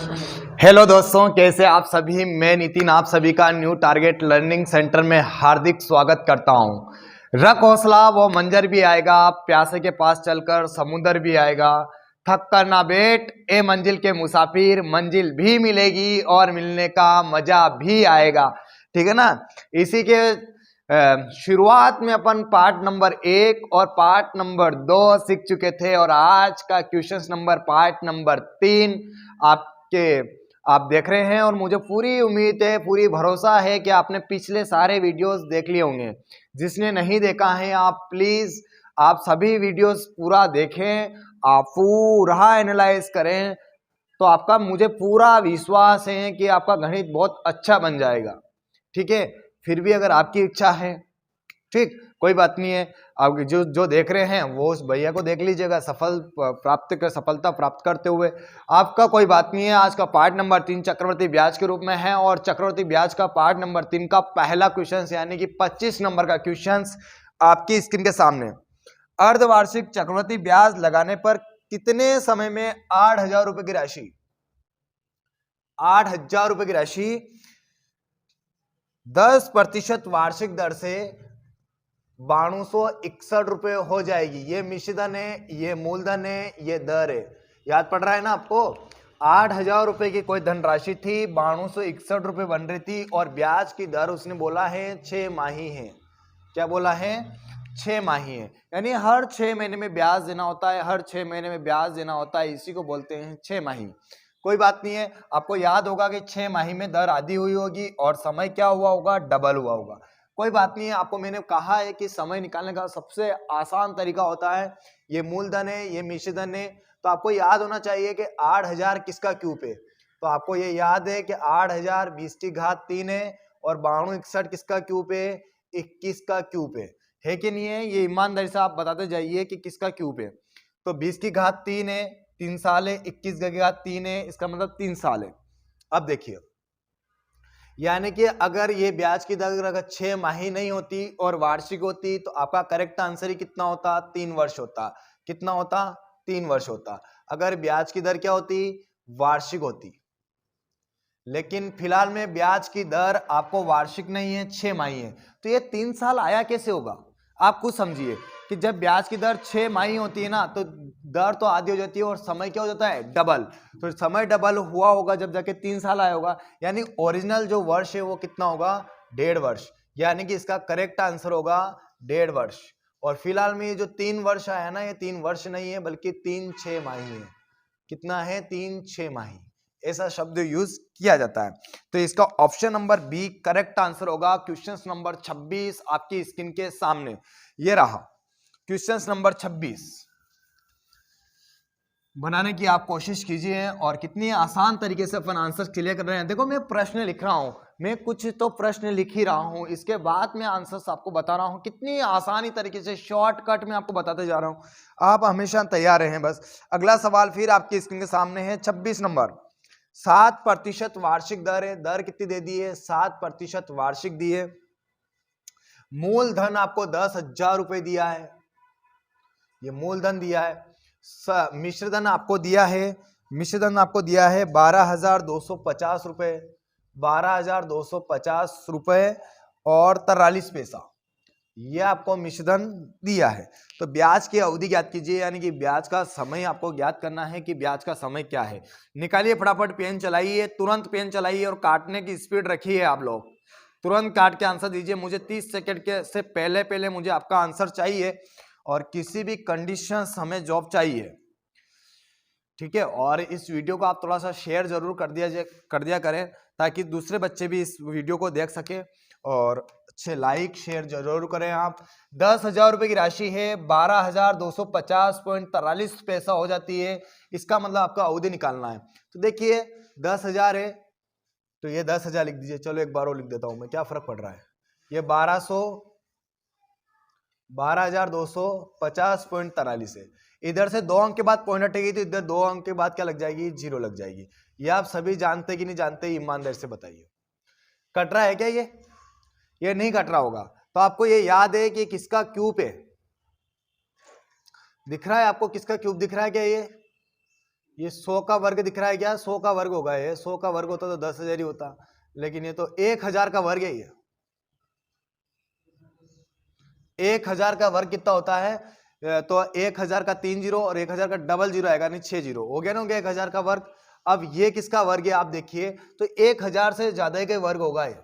Hello दोस्तों, कैसे आप सभी। मैं नितिन आप सभी का न्यू टारगेट लर्निंग सेंटर में हार्दिक स्वागत करता हूं। रख हौसला, वो मंजर भी आएगा, प्यासे के पास चलकर समुंदर भी आएगा। थक कर ना बैठ ए मंजिल के मुसाफिर, मंजिल भी मिलेगी और मिलने का मजा भी आएगा। ठीक है ना। इसी के शुरुआत में अपन पार्ट नंबर 1 और पार्ट नंबर 2 सीख चुके थे और आज का क्वेश्चन नंबर पार्ट नंबर 3 आप देख रहे हैं और मुझे पूरी उम्मीद है, पूरी भरोसा है कि आपने पिछले सारे वीडियोस देख लिए होंगे। जिसने नहीं देखा है आप प्लीज आप सभी वीडियोस पूरा देखें, आप पूरा एनालाइज करें, तो आपका मुझे पूरा विश्वास है कि आपका गणित बहुत अच्छा बन जाएगा। ठीक है। फिर भी अगर आपकी इच्छा है, ठीक, कोई बात नहीं है। आप जो देख रहे हैं वो उस भैया को देख लीजिएगा सफलता प्राप्त करते हुए। आपका कोई बात नहीं है। आज का पार्ट नंबर 3 चक्रवर्ती ब्याज के रूप में है और चक्रवर्ती ब्याज का पार्ट नंबर 3 का पहला क्वेश्चन यानी कि 25 नंबर का क्वेश्चन आपकी स्क्रीन के सामने। अर्धवार्षिक चक्रवर्ती ब्याज लगाने पर कितने समय में 8,000 रुपए की राशि 8,000 रुपए की राशि 10% वार्षिक दर से 9261 रुपए हो जाएगी। ये मिश्रधन है, ये मूलधन है, ये दर है। याद पड़ रहा है ना आपको। 8,000 रुपए की कोई धनराशि थी, 9261 रुपए बन रही थी और ब्याज की दर उसने बोला है 6 माही है। क्या बोला है? 6 माही है, यानी हर 6 महीने में ब्याज देना होता है, हर 6 महीने में ब्याज देना होता है। इसी को बोलते हैं 6 माही। कोई बात नहीं है। आपको याद होगा कि 6 माही में दर आधी हुई होगी और समय क्या हुआ होगा? डबल हुआ होगा। कोई बात नहीं है। आपको मैंने कहा है कि समय निकालने का सबसे आसान तरीका होता है ये मूलधन है, ये मिश्रधन है। तो आपको याद होना चाहिए कि 8,000 किसका क्यूब है। तो आपको ये याद है कि 8,000 20 की घात 3 है और 9261 किसका क्यूब है? 21 का क्यूब है कि नहीं है? ये ईमानदारी से आप बताते जाइए कि किसका क्यूब है। तो 20 की घात 3 है, 3 साल है, 21 की घात 3 है, इसका मतलब 3 साल है। अब देखिए, यानी कि अगर ये ब्याज की दर अगर 6 माही नहीं होती और वार्षिक होती तो आपका करेक्ट आंसर ही कितना होता? 3 वर्ष होता। कितना होता? 3 वर्ष होता। अगर ब्याज की दर क्या होती? वार्षिक होती। लेकिन फिलहाल में ब्याज की दर आपको वार्षिक नहीं है, 6 माही है। तो ये 3 साल आया कैसे होगा? आप खुद समझिए कि जब ब्याज की दर 6 माही होती है ना, तो दर तो आधी हो जाती है और समय क्या हो जाता है? डबल। तो समय डबल हुआ होगा जब जाके 3 साल आया होगा, यानी ओरिजिनल जो वर्ष है वो कितना होगा? 1.5 वर्ष। यानी कि इसका करेक्ट आंसर होगा 1.5 वर्ष। और फिलहाल में ये जो 3 वर्ष आया ना, ये 3 वर्ष नहीं है बल्कि 3-6 माही है। कितना है? 3-6 माही। ऐसा शब्द यूज किया जाता है। तो इसका option number B correct answer होगा। क्वेश्चन नंबर 26 आपकी स्क्रीन के सामने ये रहा। क्वेश्चन नंबर 26 बनाने की आप कोशिश कीजिए और कितनी आसान तरीके से अपन आंसर क्लियर कर रहे हैं। देखो, मैं प्रश्न लिख रहा हूं, मैं कुछ तो प्रश्न लिख ही रहा हूं, इसके बाद मैं आंसर्स आपको बता रहा हूं। कितनी आसानी तरीके से शॉर्टकट में आपको बताते जा रहा हूं। आप हमेशा तैयार रहें बस। अगला सवाल फिर आपकी स्क्रीन के सामने है 26 नंबर। 7% वार्षिक दर है। दर कितनी दे दी है? 7% वार्षिक दी है। मूलधन आपको 10,000 रुपए दिया है, ये मूलधन दिया है। मिश्रधन आपको दिया है, मिश्रधन आपको दिया है 12,250 रुपए, 12,250 रुपए और 43 पैसा। ये आपको मिश्रधन दिया है। तो ब्याज की अवधि ज्ञात कीजिए, यानी कि ब्याज का समय आपको ज्ञात करना है कि ब्याज का समय क्या है। निकालिए फटाफट, पेन चलाइए, तुरंत पेन चलाइए और काटने की स्पीड रखिए। आप लोग तुरंत काट के आंसर दीजिए। मुझे 30 सेकंड के से पहले मुझे आपका आंसर चाहिए और किसी भी कंडीशन हमें जॉब चाहिए। ठीक है। और इस वीडियो को आप थोड़ा सा शेयर जरूर कर दिया करें ताकि दूसरे बच्चे भी इस वीडियो को देख सके। और अच्छे लाइक शेयर जरूर करें आप। 10,000 रुपए की राशि है, 12,250.43 पैसा हो जाती है। इसका मतलब आपका अवधि निकालना है। तो देखिए 10,000 है तो ये 10,000 लिख दीजिए। चलो एक बार और लिख देता हूं मैं, क्या फर्क पड़ रहा है। ये 12,250.43 है। इधर से 2 अंक के बाद पॉइंट हटेगी तो इधर 2 अंक के बाद क्या लग जाएगी? 0 लग जाएगी। ये आप सभी जानते कि नहीं जानते? ईमानदारी से बताइए। कट रहा है क्या? ये नहीं कट रहा होगा। तो आपको ये याद है कि किसका क्यूब है? दिख रहा है आपको? किसका क्यूब दिख रहा है क्या? ये 100 का वर्ग दिख रहा है क्या? 100 का वर्ग होगा ये, 100 का वर्ग होता तो 10,000 ही होता, लेकिन ये तो 1000 का वर्ग है। ये 1000 का वर्ग कितना होता है? तो 1000 का 3 जीरो और 1000 का डबल जीरो आएगा, नहीं 6 जीरो हो गया ना, हो गया 1000 का वर्ग। अब ये किसका वर्ग है आप देखिए, तो 1000 से ज्यादा के वर्ग होगा ये।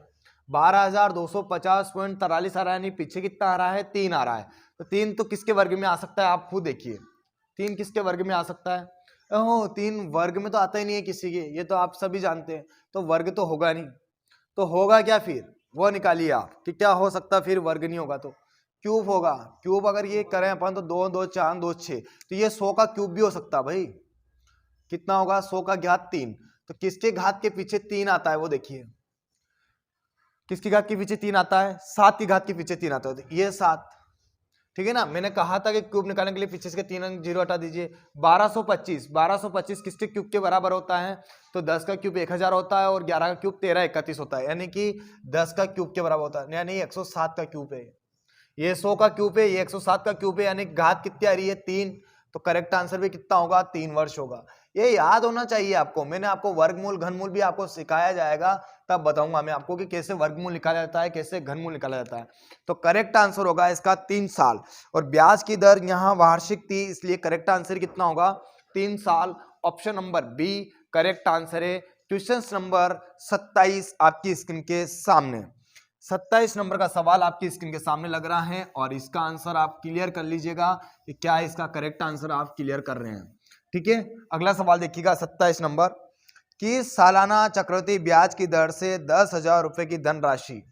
12,250.43 आ रहा है, नहीं पीछे कितना आ रहा है? 3 आ रहा है। तो 3 तो किसके वर्ग में आ सकता है आप खुद देखिए, 3 किसके वर्ग में आ सकता है? ओह 3 वर्ग में तो आता ही नहीं है किसी के, ये तो आप सभी जानते हैं, तो वर्ग तो होगा नहीं। तो होगा क्या फिर, वो निकालिए आप कि क्या हो सकता फिर वर्ग नहीं होगा तो क्यूब होगा। क्यूब अगर ये करें अपन तो 2 2 4 2 6, तो ये 100 का क्यूब भी हो सकता है भाई। कितना होगा? 100 का घात 3। तो किसके घात के पीछे 3 आता है वो देखिए, किसकी घात के पीछे 3 आता है? 7 की घात के पीछे 3 आता है, तो ये 7, ठीक है ना। मैंने कहा था कि क्यूब निकालने के लिए पीछे से 3 अंक जीरो हटा दीजिए। 1225 किसके क्यूब के बराबर होता है? तो 10 का क्यूब 1000 होता है और 11 का क्यूब 1331 होता है, यानी कि 10 का क्यूब के बराबर होता है, यानी 107 का क्यूब है। ये 100 का क्यूब है, ये 107 का क्यूब है, यानी घात कितनी आ रही है? 3। तो करेक्ट आंसर भी कितना होगा? 3 वर्ष होगा। ये याद होना चाहिए आपको। मैंने आपको वर्गमूल घनमूल भी आपको सिखाया जाएगा, तब बताऊंगा मैं आपको कि कैसे वर्गमूल निकाला जाता है, कैसे घनमूल निकाला जाता है। तो करेक्ट आंसर होगा इसका 3 साल। और ब्याज की दर यहाँ वार्षिक थी, इसलिए करेक्ट आंसर कितना होगा? 3 साल। Option number B correct answer है। क्वेश्चन नंबर 27 आपकी स्क्रीन के सामने, 27 नंबर का सवाल आपकी स्क्रीन के सामने लग रहा है, और इसका आंसर आप क्लियर कर लीजिएगा कि क्या इसका करेक्ट आंसर आप क्लियर कर रहे हैं। ठीक है, अगला सवाल देखिएगा 27 नंबर कि सालाना चक्रवृद्धि ब्याज की दर से 10,000 रुपए की धनराशि,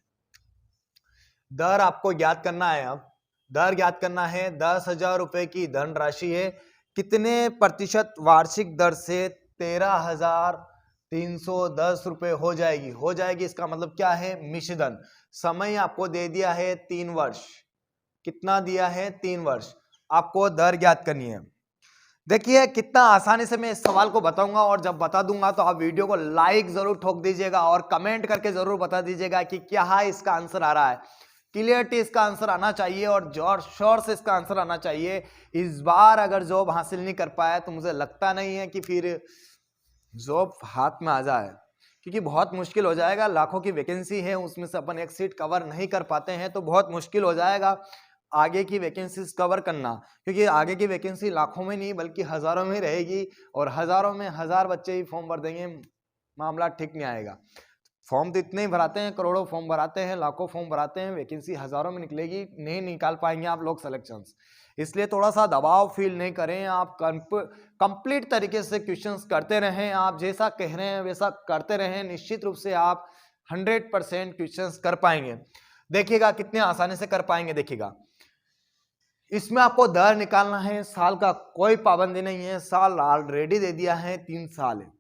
दर आपको ज्ञात करना है। अब दर ज्ञात करना है, 10,000 रुपए की धनराशि है, कितने प्रतिशत वार्षिक दर से 13,310 रुपए हो जाएगी? हो जाएगी इसका मतलब क्या है? मिश्रधन। समय आपको दे दिया है 3 वर्ष। कितना दिया है? 3 वर्ष। आपको दर ज्ञात करनी है। देखिए कितना आसानी से मैं इस सवाल को बताऊंगा, और जब बता दूंगा तो आप वीडियो को लाइक जरूर ठोक दीजिएगा और कमेंट करके जरूर बता दीजिएगा कि क्या इसका आंसर आ रहा है। क्लियरिटी इसका आंसर आना चाहिए और जोर शोर से इसका आंसर आना चाहिए। इस बार अगर जॉब हासिल नहीं कर पाया तो मुझे लगता नहीं है कि फिर जॉब हाथ में आ जाए, क्योंकि बहुत मुश्किल हो जाएगा। लाखों की वैकेंसी है, उसमें से अपन एक सीट कवर नहीं कर पाते हैं तो बहुत मुश्किल हो जाएगा आगे की वैकेंसीज कवर करना, क्योंकि आगे की वैकेंसी लाखों में नहीं बल्कि हजारों में रहेगी, और हजारों में 1000 बच्चे ही फॉर्म भर देंगे, मामला ठीक नहीं आएगा। फॉर्म तो इतने ही भराते हैं, करोड़ों फॉर्म भराते हैं, लाखों फॉर्म भराते हैं, वैकेंसी हजारों में निकलेगी, नहीं निकाल पाएंगे आप लोग सिलेक्शंस। इसलिए थोड़ा सा दबाव फील नहीं करें, आप कंप्लीट तरीके से क्वेश्चंस करते रहें, आप जैसा कह रहे हैं वैसा करते रहें, निश्चित रूप से आप 100% क्वेश्चंस कर पाएंगे। देखिएगा कितने आसानी से कर पाएंगे। देखिएगा इसमें आपको दर निकालना है, साल का कोई पाबंदी नहीं है, साल ऑलरेडी दे दिया है, 3 साल है।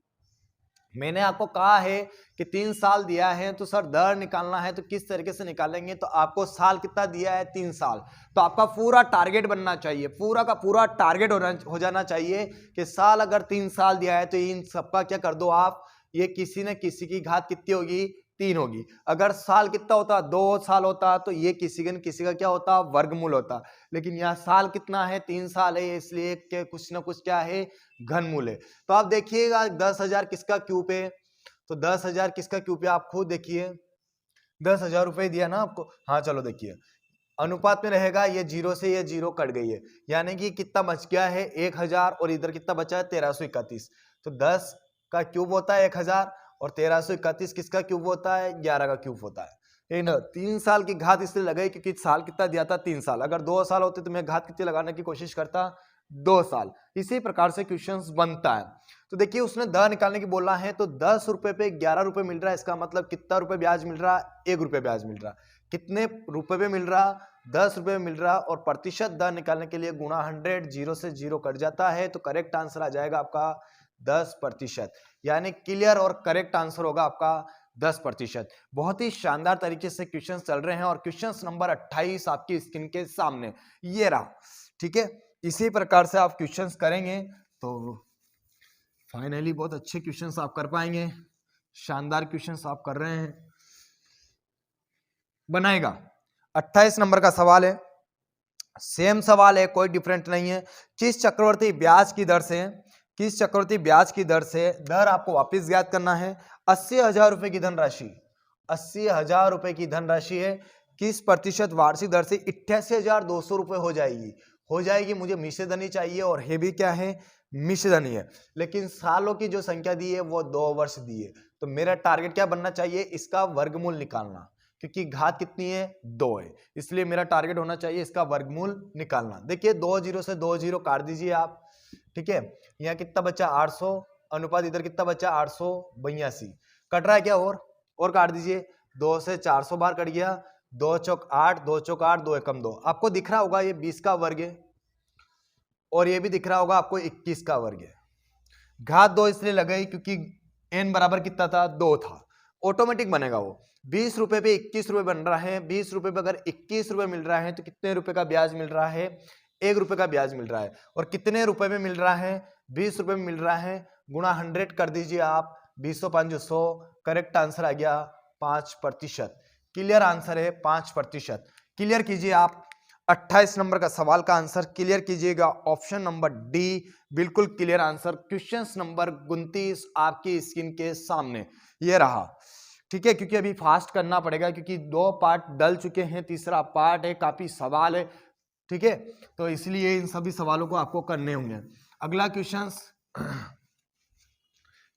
मैंने आपको कहा है कि 3 साल दिया है तो सर दर निकालना है तो किस तरीके से निकालेंगे, तो आपको साल कितना दिया है? 3 साल। तो आपका पूरा टारगेट बनना चाहिए, पूरा का पूरा टारगेट हो जाना चाहिए कि साल अगर 3 साल दिया है तो इन सबका क्या कर दो आप, ये किसी न किसी की घात कितनी होगी? 3 होगी। अगर साल कितना होता? 2 साल होता तो ये किसी न किसी का क्या होता? वर्गमूल होता। लेकिन यहाँ साल कितना है? 3 साल है, इसलिए कि कुछ ना कुछ क्या है? घनमूल है। तो आप देखिएगा 10,000 किसका क्यूब है? तो 10,000 किसका क्यूब है? आप खुद देखिए, 10,000 रुपए दिया ना आपको। हाँ चलो देखिए अनुपात में रहेगा, ये जीरो से ये जीरो कट गई है, यानी कि कितना बच गया है? 1000, और इधर कितना बचा है? 1331। तो 10 का क्यूब होता है 1000 और 1331 किसका क्यूब होता है? 11 का क्यूब होता है। 3 साल की घात इसलिए लगाई क्योंकि साल कितना दिया था? 3 साल। अगर 2 साल होते तो मैं घात कितनी लगाने की कोशिश करता? 2 साल। इसी प्रकार से क्वेश्चंस बनता है। तो देखिए उसने दर निकालने की बोला है, तो 10 रुपए पे 11 रुपए मिल रहा है, इसका मतलब कितना रुपए ब्याज मिल रहा? 1 रुपए ब्याज मिल रहा। कितने रुपए पे मिल रहा? 10 रुपए मिल रहा, और प्रतिशत दर निकालने के लिए गुणा 100, जीरो से जीरो कट जाता है, तो करेक्ट आंसर आ जाएगा आपका 10%, यानी क्लियर और करेक्ट आंसर होगा आपका 10%। बहुत ही शानदार तरीके से क्वेश्चंस चल रहे हैं, और क्वेश्चंस नंबर 28 आपकी स्क्रीन के सामने ये रहा। ठीक है, इसी प्रकार से आप क्वेश्चंस करेंगे तो फाइनली बहुत अच्छे क्वेश्चंस आप कर पाएंगे। शानदार क्वेश्चंस आप कर रहे हैं, बनाएगा। 28 नंबर का सवाल है, सेम सवाल है, कोई डिफरेंट नहीं है। किस चक्रवर्ती ब्याज की दर से किस चक्रवृद्धि ब्याज की दर से, दर आपको वापस ज्ञात करना है। 80,000 रुपए की धनराशि, 80,000 रुपए की धनराशि है, किस प्रतिशत वार्षिक दर से 88,200 रुपए हो जाएगी। मुझे मिश्रधनी चाहिए और ये भी क्या है, मिश्रधनी है, लेकिन सालों की जो संख्या दी है वो 2 वर्ष दी है। तो मेरा टारगेट क्या बनना चाहिए, इसका वर्गमूल निकालना, क्योंकि घात कितनी है, 2 है, इसलिए मेरा टारगेट होना चाहिए इसका वर्गमूल निकालना। देखिए 2 जीरो से 2 जीरो काट दीजिए आप, ठीक है। यहाँ कितना बचा 800, अनुपात इधर कितना बचा 882, कट रहा है क्या, और काट दीजिए। 2 से 400 बार कट गया, 2 चौक 8, 2 चौक 8, 2 एकम 2। आपको दिख रहा होगा ये 20 का वर्ग है, और ये भी दिख रहा होगा आपको 21 का वर्ग है। घात 2 इसलिए लगाई क्योंकि n बराबर कितना था, 2 था, ऑटोमेटिक बनेगा वो। 20 रुपए पे 21 रुपए बन रहा है, 20 रुपए पे अगर 21 रुपए मिल रहा है तो कितने रुपए का ब्याज मिल रहा है, 1 रुपए का ब्याज मिल रहा है। और कितने रुपए में मिल रहा है, 20 रुपए में मिल रहा है, गुणा 100 कर दीजिए आप, 20 5 100, करेक्ट आंसर आ गया 5%। क्लियर आंसर है 5%। क्लियर कीजिए आप 28 नंबर का सवाल का आंसर क्लियर कीजिएगा, ऑप्शन नंबर डी बिल्कुल क्लियर आंसर। क्वेश्चन नंबर 29 आपकी स्क्रीन के सामने ये रहा, ठीक है, क्योंकि अभी फास्ट करना पड़ेगा क्योंकि 2 पार्ट डल चुके हैं, तीसरा पार्ट है, काफी सवाल है, ठीक है, तो इसलिए इन सभी सवालों को आपको करने होंगे। अगला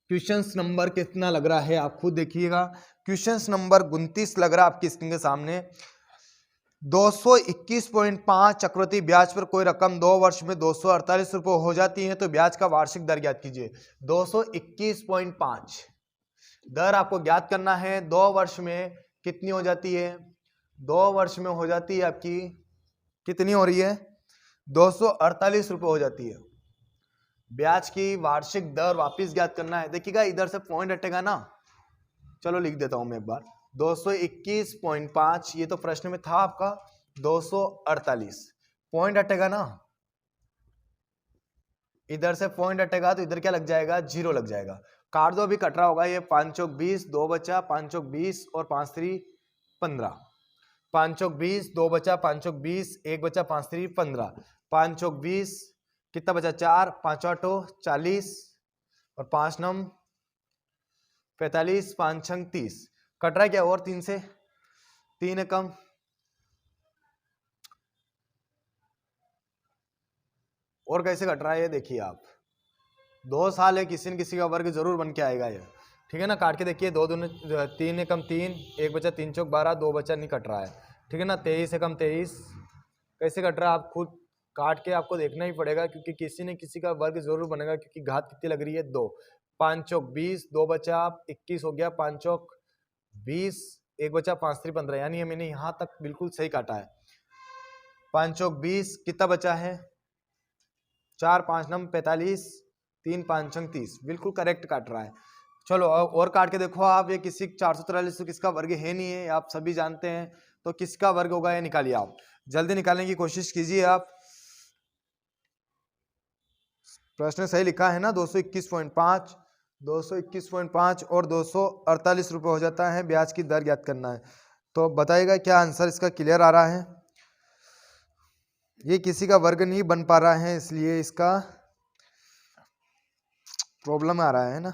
क्वेश्चंस नंबर कितना लग रहा है आप खुद देखिएगा। क्वेश्चंस नंबर 29 लग रहा है आपकी स्क्रीन के सामने। 221.5 चक्रवृद्धि ब्याज पर कोई रकम 2 वर्ष में 248 रुपये हो जाती है तो ब्याज का वार्षिक दर ज्ञात कीजिए। 221.5 दर आपको ज्ञात करना है। 2 वर्ष में कितनी हो जाती है, 2 वर्ष में हो जाती है आपकी, कितनी हो रही है, 248 रुपये हो जाती है। ब्याज की वार्षिक दर वापिस ज्ञात करना है। देखिएगा इधर से पॉइंट हटेगा ना, चलो लिख देता हूं मैं एक बार, 221.5 ये तो प्रश्न में था आपका, 248 पॉइंट हटेगा ना, इधर से पॉइंट हटेगा तो इधर क्या लग जाएगा, 0 लग जाएगा। काट दो, अभी कट रहा होगा ये, 5 चौक 20, 2 बचा, 5 चौक 20 और 5 3 15, 5 चौक 20, 2 बचा, 5 चौक 20, 1 बचा, 5 3 15, 5 चौक 20 कितना बचा 4, 5 8 40 और 5 9 45, 5 6 30, कट रहा है क्या, और 3 से 3 कम, और कैसे कट रहा है ये देखिए आप, 2 साल है, किसी न किसी का वर्ग जरूर बन के आएगा ये, ठीक है ना। काट के देखिए, 2 दूनी 3 कम 3, 1 बचा, 3 चौक 12, 2 बचा, नहीं कट रहा है, ठीक है ना। 23 कम 23 कैसे कट रहा है, आप खुद काट के आपको देखना ही पड़ेगा क्योंकि किसी न किसी का वर्ग जरूर बनेगा, क्योंकि घात कितनी लग रही है 2। 5 चौक 20, 2 बचा, 21 हो गया, 5 चौक 20, 1 बचा, 5 3 15, यानी मैंने यहाँ तक बिल्कुल सही काटा है। 5 चौक 20 कितना बचा है, 4 5 9 45, 3 5 6 30, बिल्कुल करेक्ट काट रहा है। चलो और काट के देखो आप, ये किसी 443 तो किसका वर्ग है नहीं है, आप सभी जानते हैं, तो किसका वर्ग होगा ये निकालिए आप, जल्दी निकालने की कोशिश कीजिए आप। प्रश्न सही लिखा है ना, 221.5, 221.5 और 248 रुपये हो जाता है, ब्याज की दर ज्ञात करना है। तो बताइएगा क्या आंसर इसका क्लियर आ रहा है। ये किसी का वर्ग नहीं बन पा रहा है इसलिए इसका प्रॉब्लम आ रहा है ना।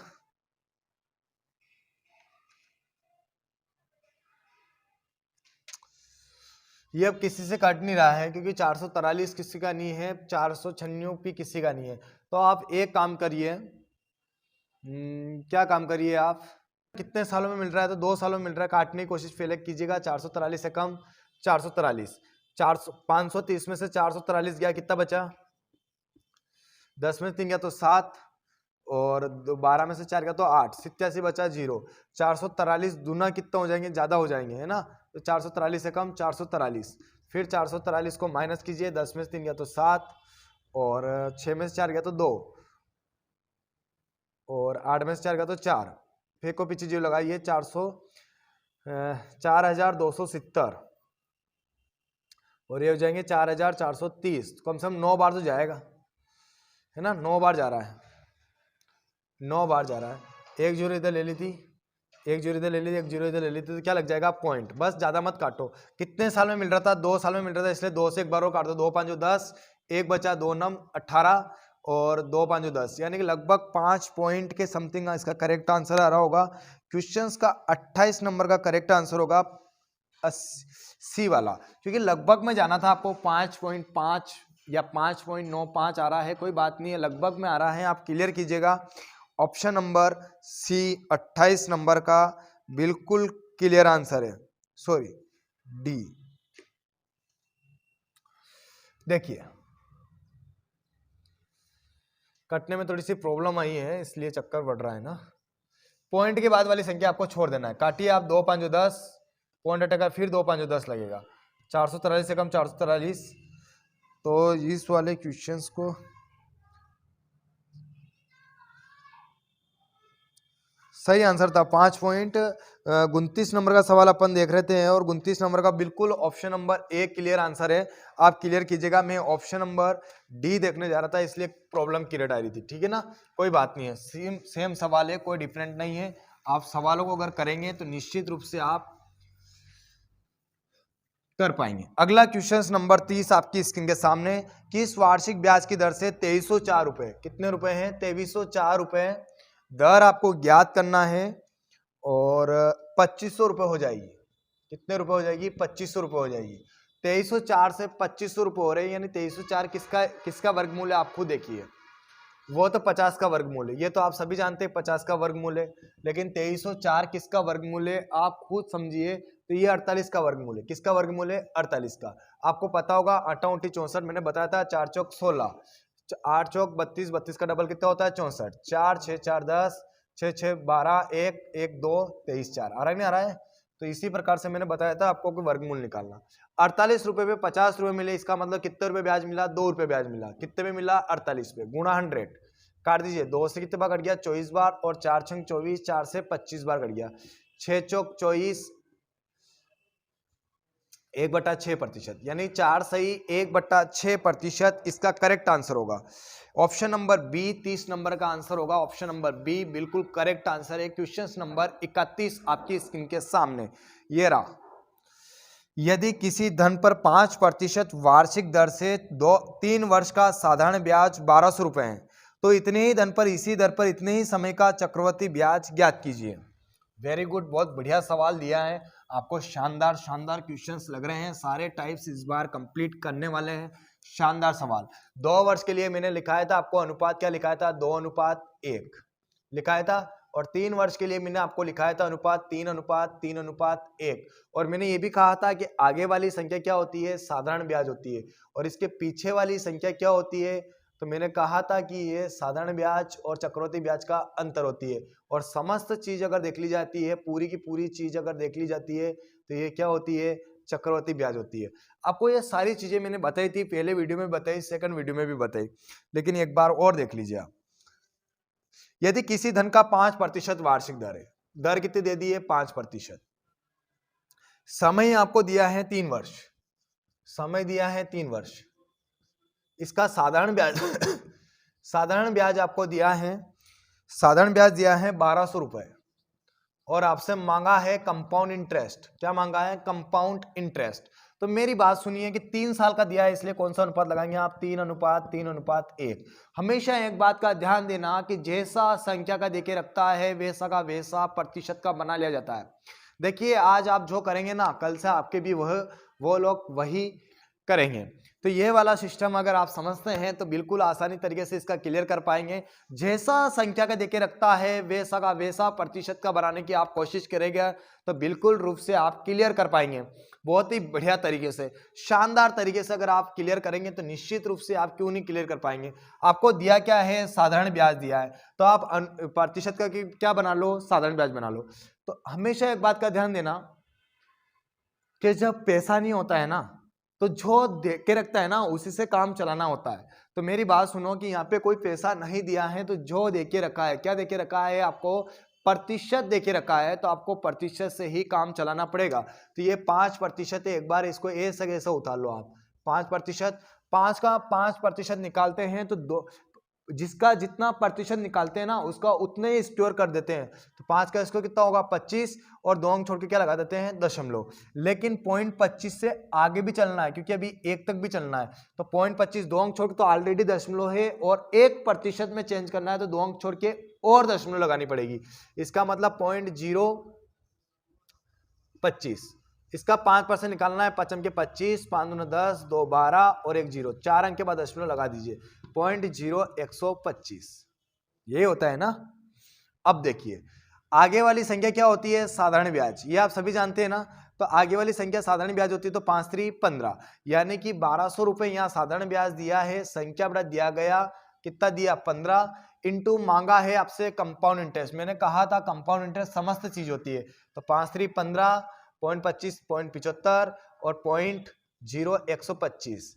ये अब किसी से कट नहीं रहा है क्योंकि 443 किसी का नहीं है, 496 भी किसी का नहीं है। तो आप एक काम करिए, क्या काम करिए आप, कितने सालों में मिल रहा है, तो 2 सालों में मिल रहा है, काटने की कोशिश पहले कीजिएगा। 443 से कम 443, 530 में से 443 गया, कितना बचा, 10 में से 3 गया तो 7 और 12 में से 4 गया तो 8, 87 बचा 0। 443 दूना कितना हो जाएंगे, ज्यादा हो जाएंगे, है ना। तो 443 से कम 443, फिर 443 को माइनस कीजिए, 10 में से 3 गया तो 7 और 6 में से 4 गया तो 2 और 8 में से 4 गया तो 4, फिर को पीछे 0 लगाइए, 4270 और ये हो जाएंगे 4430, कम से कम 9 बार तो जाएगा, है ना, 9 बार जा रहा है, 9 बार जा रहा है। 1 जीरो इधर ले ली थी, 1 जीरो इधर ले ली थी, 1 जीरो इधर ले ली थी, तो क्या लग जाएगा पॉइंट, बस ज्यादा मत काटो। कितने साल में मिल रहा था, 2 साल में मिल रहा था, इसलिए 2 से एक बार और काट दो, 2 5 10, 1 बचा, 2 9 18 और 2 5 10, यानी कि लगभग 5 पॉइंट के समथिंग इसका करेक्ट आंसर आ रहा होगा। क्वेश्चंस का 28 नंबर का करेक्ट आंसर होगा सी वाला, क्योंकि लगभग में जाना था आपको 5.5 या 5.95 आ रहा है, कोई बात नहीं है, लगभग में आ रहा है, आप क्लियर कीजिएगा। ऑप्शन नंबर सी 28 नंबर का बिल्कुल क्लियर आंसर है, सॉरी डी। देखिए कटने में थोड़ी सी प्रॉब्लम आई है, इसलिए चक्कर बढ़ रहा है ना। पॉइंट के बाद वाली संख्या आपको छोड़ देना है, काटिए आप 2 5 10, पॉइंट हटेगा फिर 2 5 10 लगेगा, 443 से कम 443। तो इस वाले क्वेश्चंस को सही आंसर था 5.29 नंबर का सवाल अपन देख रहे थे, और 29 नंबर का बिल्कुल option number A clear answer है, आप क्लियर कीजिएगा। मैं ऑप्शन नंबर डी देखने जा रहा था, इसलिए प्रॉब्लम क्लियर आ रही थी, ठीक है ना, कोई बात नहीं है, सेम सवाल है, कोई डिफरेंट नहीं है। आप सवालों को अगर करेंगे तो निश्चित रूप से आप कर पाएंगे। अगला क्वेश्चन नंबर 30 आपकी स्क्रीन के सामने, किस वार्षिक ब्याज की दर से 2304 रुपए, कितने रुपए हैं 2304 रुपए दर आपको ज्ञात करना है, और 2500 रुपए हो जाएगी। कितने रुपए हो जाएगी 2500 रुपए हो जाएगी। 2304 से 2500 रुपए हो रहे हैं, यानी 2304 किसका वर्गमूल है आप खुद देखिए, वो तो 50 का वर्गमूल है, ये तो आप सभी जानते हैं 50 का वर्गमूल है, लेकिन 2304 किसका वर्गमूल है आप खुद समझिए, तो ये 48 का वर्गमूल है। किसका वर्गमूल है 48 का। आपको पता होगा 8 × 64 मैंने बताया था, 4 चौक 16, 8 चौक 32, 32 का डबल कितना होता है 64, 4 6 4 10, 6 6 12, 1 1 2 23 4, आ रहा है नहीं आ रहा है। तो इसी प्रकार से मैंने बताया था आपको कि वर्गमूल निकालना। 48 रुपए पे 50 रुपए मिले, इसका मतलब कितने रुपए ब्याज मिला 2 रुपए ब्याज मिला। कितने में मिला 48 पे, गुणा 100 काट दीजिए, 2 से कितने बार कट गया 24 बार, और 4 छंग 24, 4 से 25 बार कट गया, 6 चौक 24, 1/6%, यानी 4 सही 1/6% इसका करेक्ट आंसर होगा। ऑप्शन नंबर बी 30 नंबर का आंसर होगा, ऑप्शन नंबर बी बिल्कुल करेक्ट आंसर है। क्वेश्चन नंबर 31 आपकी स्क्रीन के सामने ये रहा, यदि किसी धन पर 5% वार्षिक दर से 3 वर्ष का साधारण ब्याज 1200 रुपए है, तो इतने ही धन पर इसी दर पर इतने ही समय का चक्रवृद्धि ब्याज ज्ञात कीजिए। वेरी गुड, बहुत बढ़िया सवाल दिया है आपको, शानदार शानदार क्वेश्चंस लग रहे हैं, सारे टाइप्स इस बार कंप्लीट करने वाले हैं। शानदार सवाल। 2 वर्ष के लिए मैंने लिखाया था आपको अनुपात, क्या लिखाया था 2:1 लिखाया था, और 3 वर्ष के लिए मैंने आपको लिखाया था अनुपात 3:3:1, और मैंने ये भी कहा था कि आगे वाली संख्या क्या होती है साधारण ब्याज होती है, और इसके पीछे वाली संख्या क्या होती है, तो मैंने कहा था कि ये साधारण ब्याज और चक्रवृद्धि ब्याज का अंतर होती है, और समस्त चीज अगर देख ली जाती है, पूरी की पूरी चीज अगर देख ली जाती है, तो ये क्या होती है चक्रवृद्धि ब्याज होती है। आपको ये सारी चीजें मैंने बताई थी, पहले वीडियो में बताई, सेकंड वीडियो में भी बताई, लेकिन एक बार और देख लीजिए आप। यदि किसी धन का 5% वार्षिक दर है, दर कितनी दे दी है 5%, समय आपको दिया है 3 वर्ष, समय दिया है 3 वर्ष, इसका साधारण ब्याज साधारण ब्याज आपको दिया है, साधारण ब्याज दिया है 1200 रुपए, और आपसे मांगा है कंपाउंड इंटरेस्ट। क्या मांगा है कंपाउंड इंटरेस्ट। तो मेरी बात सुनिए कि 3 साल का दिया है, इसलिए कौन सा अनुपात लगाएंगे आप 3:3:1। हमेशा एक बात का ध्यान देना कि जैसा संख्या का देके रखता है वैसा का वैसा प्रतिशत का बना लिया जाता है। देखिए आज आप जो करेंगे ना, कल से आपके भी वो लोग वही करेंगे। तो ये वाला सिस्टम अगर आप समझते हैं तो बिल्कुल आसानी तरीके से इसका क्लियर कर पाएंगे। जैसा संख्या का देके रखता है वैसा का वैसा प्रतिशत का बनाने की आप कोशिश करेंगे तो बिल्कुल रूप से आप क्लियर कर पाएंगे, बहुत ही बढ़िया तरीके से, शानदार तरीके से अगर आप क्लियर करेंगे तो निश्चित रूप से आप क्यों नहीं क्लियर कर पाएंगे। आपको दिया क्या है साधारण ब्याज दिया है, तो आप प्रतिशत का क्या बना लो साधारण ब्याज बना लो। तो हमेशा एक बात का ध्यान देना कि जब पैसा नहीं होता है ना, तो जो दे के रखता है ना उसी से काम चलाना होता है। तो मेरी बात सुनो कि यहाँ पे कोई पैसा नहीं दिया है, तो जो दे के रखा है, क्या दे के रखा है आपको प्रतिशत दे के रखा है, तो आपको प्रतिशत से ही काम चलाना पड़ेगा। तो ये 5% है, एक बार इसको ऐसे उतार लो आप 5%, 5 का 5% निकालते हैं तो जिसका जितना प्रतिशत निकालते हैं ना उसका उतने ही स्टोर कर देते हैं। तो 5 का स्क्वायर कितना होगा 25, और 2 अंक छोड़ के क्या लगा देते हैं दशमलव। लेकिन पॉइंट 25 से आगे भी चलना है क्योंकि अभी 1 तक भी चलना है। तो पॉइंट 25 2 अंक छोड़ के तो ऑलरेडी दशमलव है, और 1% में चेंज करना है तो 2 अंक छोड़ के और दशमलव लगानी पड़ेगी। इसका मतलब 0.025, इसका 5% निकालना है। 5 के 25, 5 दूना 10, 2 12 और 1 0, 4 अंक के बाद दशमलव लगा दीजिए। 0.0125 यही होता है ना। अब देखिए आगे वाली संख्या क्या होती है, साधारण ब्याज, ये आप सभी जानते हैं ना। तो आगे वाली संख्या साधारण ब्याज होती है, तो 5 3 15, यानी कि 1200 रुपए यहाँ साधारण ब्याज दिया है, संख्या बड़ा दिया गया कितना दिया 15, इंटू मांगा है आपसे कंपाउंड इंटरेस्ट। मैंने कहा था कंपाउंड इंटरेस्ट समस्त चीज होती है। तो 5 3 15, 0.25 0.75 और 0.0125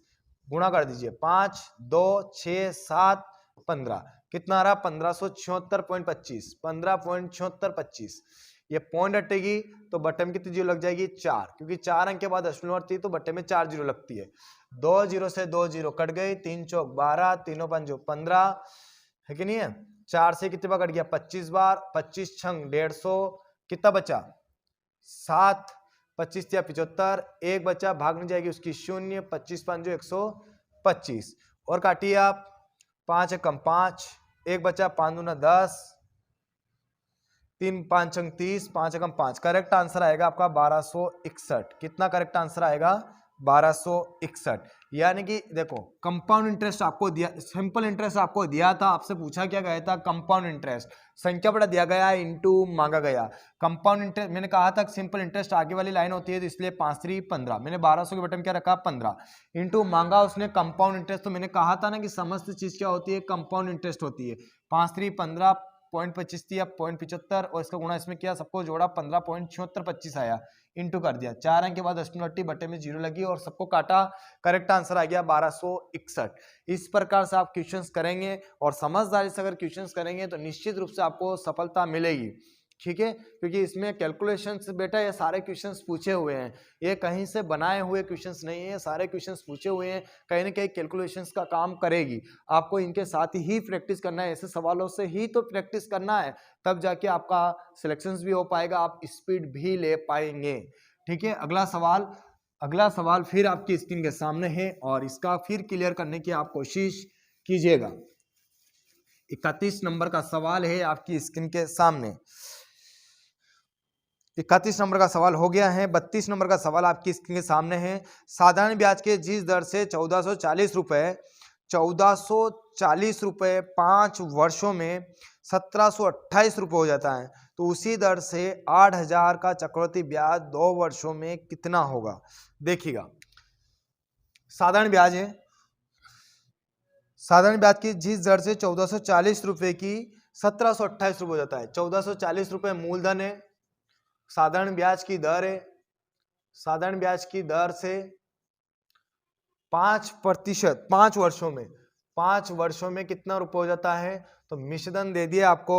गुणा कर दीजिए। 5 2 6 7 15 कितना आ रहा 1576.25, 15.7625। ये पॉइंट हटेगी तो बट्टे में कितनी जीरो लग जाएगी 4, क्योंकि 4 अंक के बाद दशमलव आती है तो बट्टे में 4 जीरो लगती है। 2 जीरो से 2 जीरो कट गई, 3 चौक 12, तीनों पंजो 15 है कि नहीं है। 4 से कितने बार कट गया 25 बार, 25 छंग 150, कितना बचा 7, 25 या 75, एक बचा भागने जाएगी उसकी 0, 25 5 125 और काटिए आप। 5 एकम 5, एक बचा 5 दूना 10, 3 5 छंग 30, 5 एकम 5। करेक्ट आंसर आएगा आपका 1261। कितना करेक्ट आंसर आएगा 1261। यानी कि देखो कंपाउंड इंटरेस्ट आपको दिया, सिंपल इंटरेस्ट आपको दिया था, आपसे पूछा क्या गया था कंपाउंड इंटरेस्ट, संख्या बड़ा दिया गया इनटू मांगा गया। कंपाउंड इंटरेस्ट मैंने कहा था सिंपल इंटरेस्ट आगे वाली लाइन होती है, तो इसलिए 5 3 15, मैंने 1200 के बटन क्या रखा 15, इनटू मांगा उसने कंपाउंड इंटरेस्ट। तो मैंने कहा था ना कि समस्त चीज क्या होती है कंपाउंड इंटरेस्ट होती है। 5 3 15, 0.25 दिया 0.75 और इसका गुणा इसमें किया, सबको जोड़ा 15.7625 आया, इनटू कर दिया। 4 अंक के बाद दशमलव बट्टे में जीरो लगी और सबको काटा, करेक्ट आंसर आ गया 1261। इस प्रकार से आप क्वेश्चंस करेंगे और समझदारी से अगर क्वेश्चंस करेंगे तो निश्चित रूप से आपको सफलता मिलेगी, ठीक है। क्योंकि इसमें कैलकुलेशंस बेटा ये सारे क्वेश्चंस पूछे हुए हैं, ये कहीं से बनाए हुए क्वेश्चंस नहीं है, सारे क्वेश्चंस पूछे हुए हैं, कहीं ना कहीं कैलकुलेशंस का काम करेगी। आपको इनके साथ ही प्रैक्टिस करना है, ऐसे सवालों से ही तो प्रैक्टिस करना है, तब जाके आपका सिलेक्शंस भी हो पाएगा, आप स्पीड भी ले पाएंगे, ठीक है। अगला सवाल फिर आपकी स्क्रीन के सामने है और इसका फिर क्लियर करने की आप कोशिश कीजिएगा। 31 नंबर का सवाल है आपकी स्क्रीन के सामने। 31 नंबर का सवाल हो गया है। 32 नंबर का सवाल आपकी स्क्रीन के सामने है। साधारण ब्याज के जिस दर से 1440 रुपए 5 वर्षों में 1728 रुपए हो जाता है, तो उसी दर से 8000 का चक्रवृद्धि ब्याज 2 वर्षों में कितना होगा। देखिएगा साधारण ब्याज है, साधारण ब्याज की जिस दर से 1440 रुपए की 1728 रुपए हो जाता है। 1440 रुपए मूलधन है, साधारण ब्याज की दर है, साधारण ब्याज की दर से 5% 5 वर्षों में कितना रुपए हो जाता है, तो मिश्रधन दे दिए आपको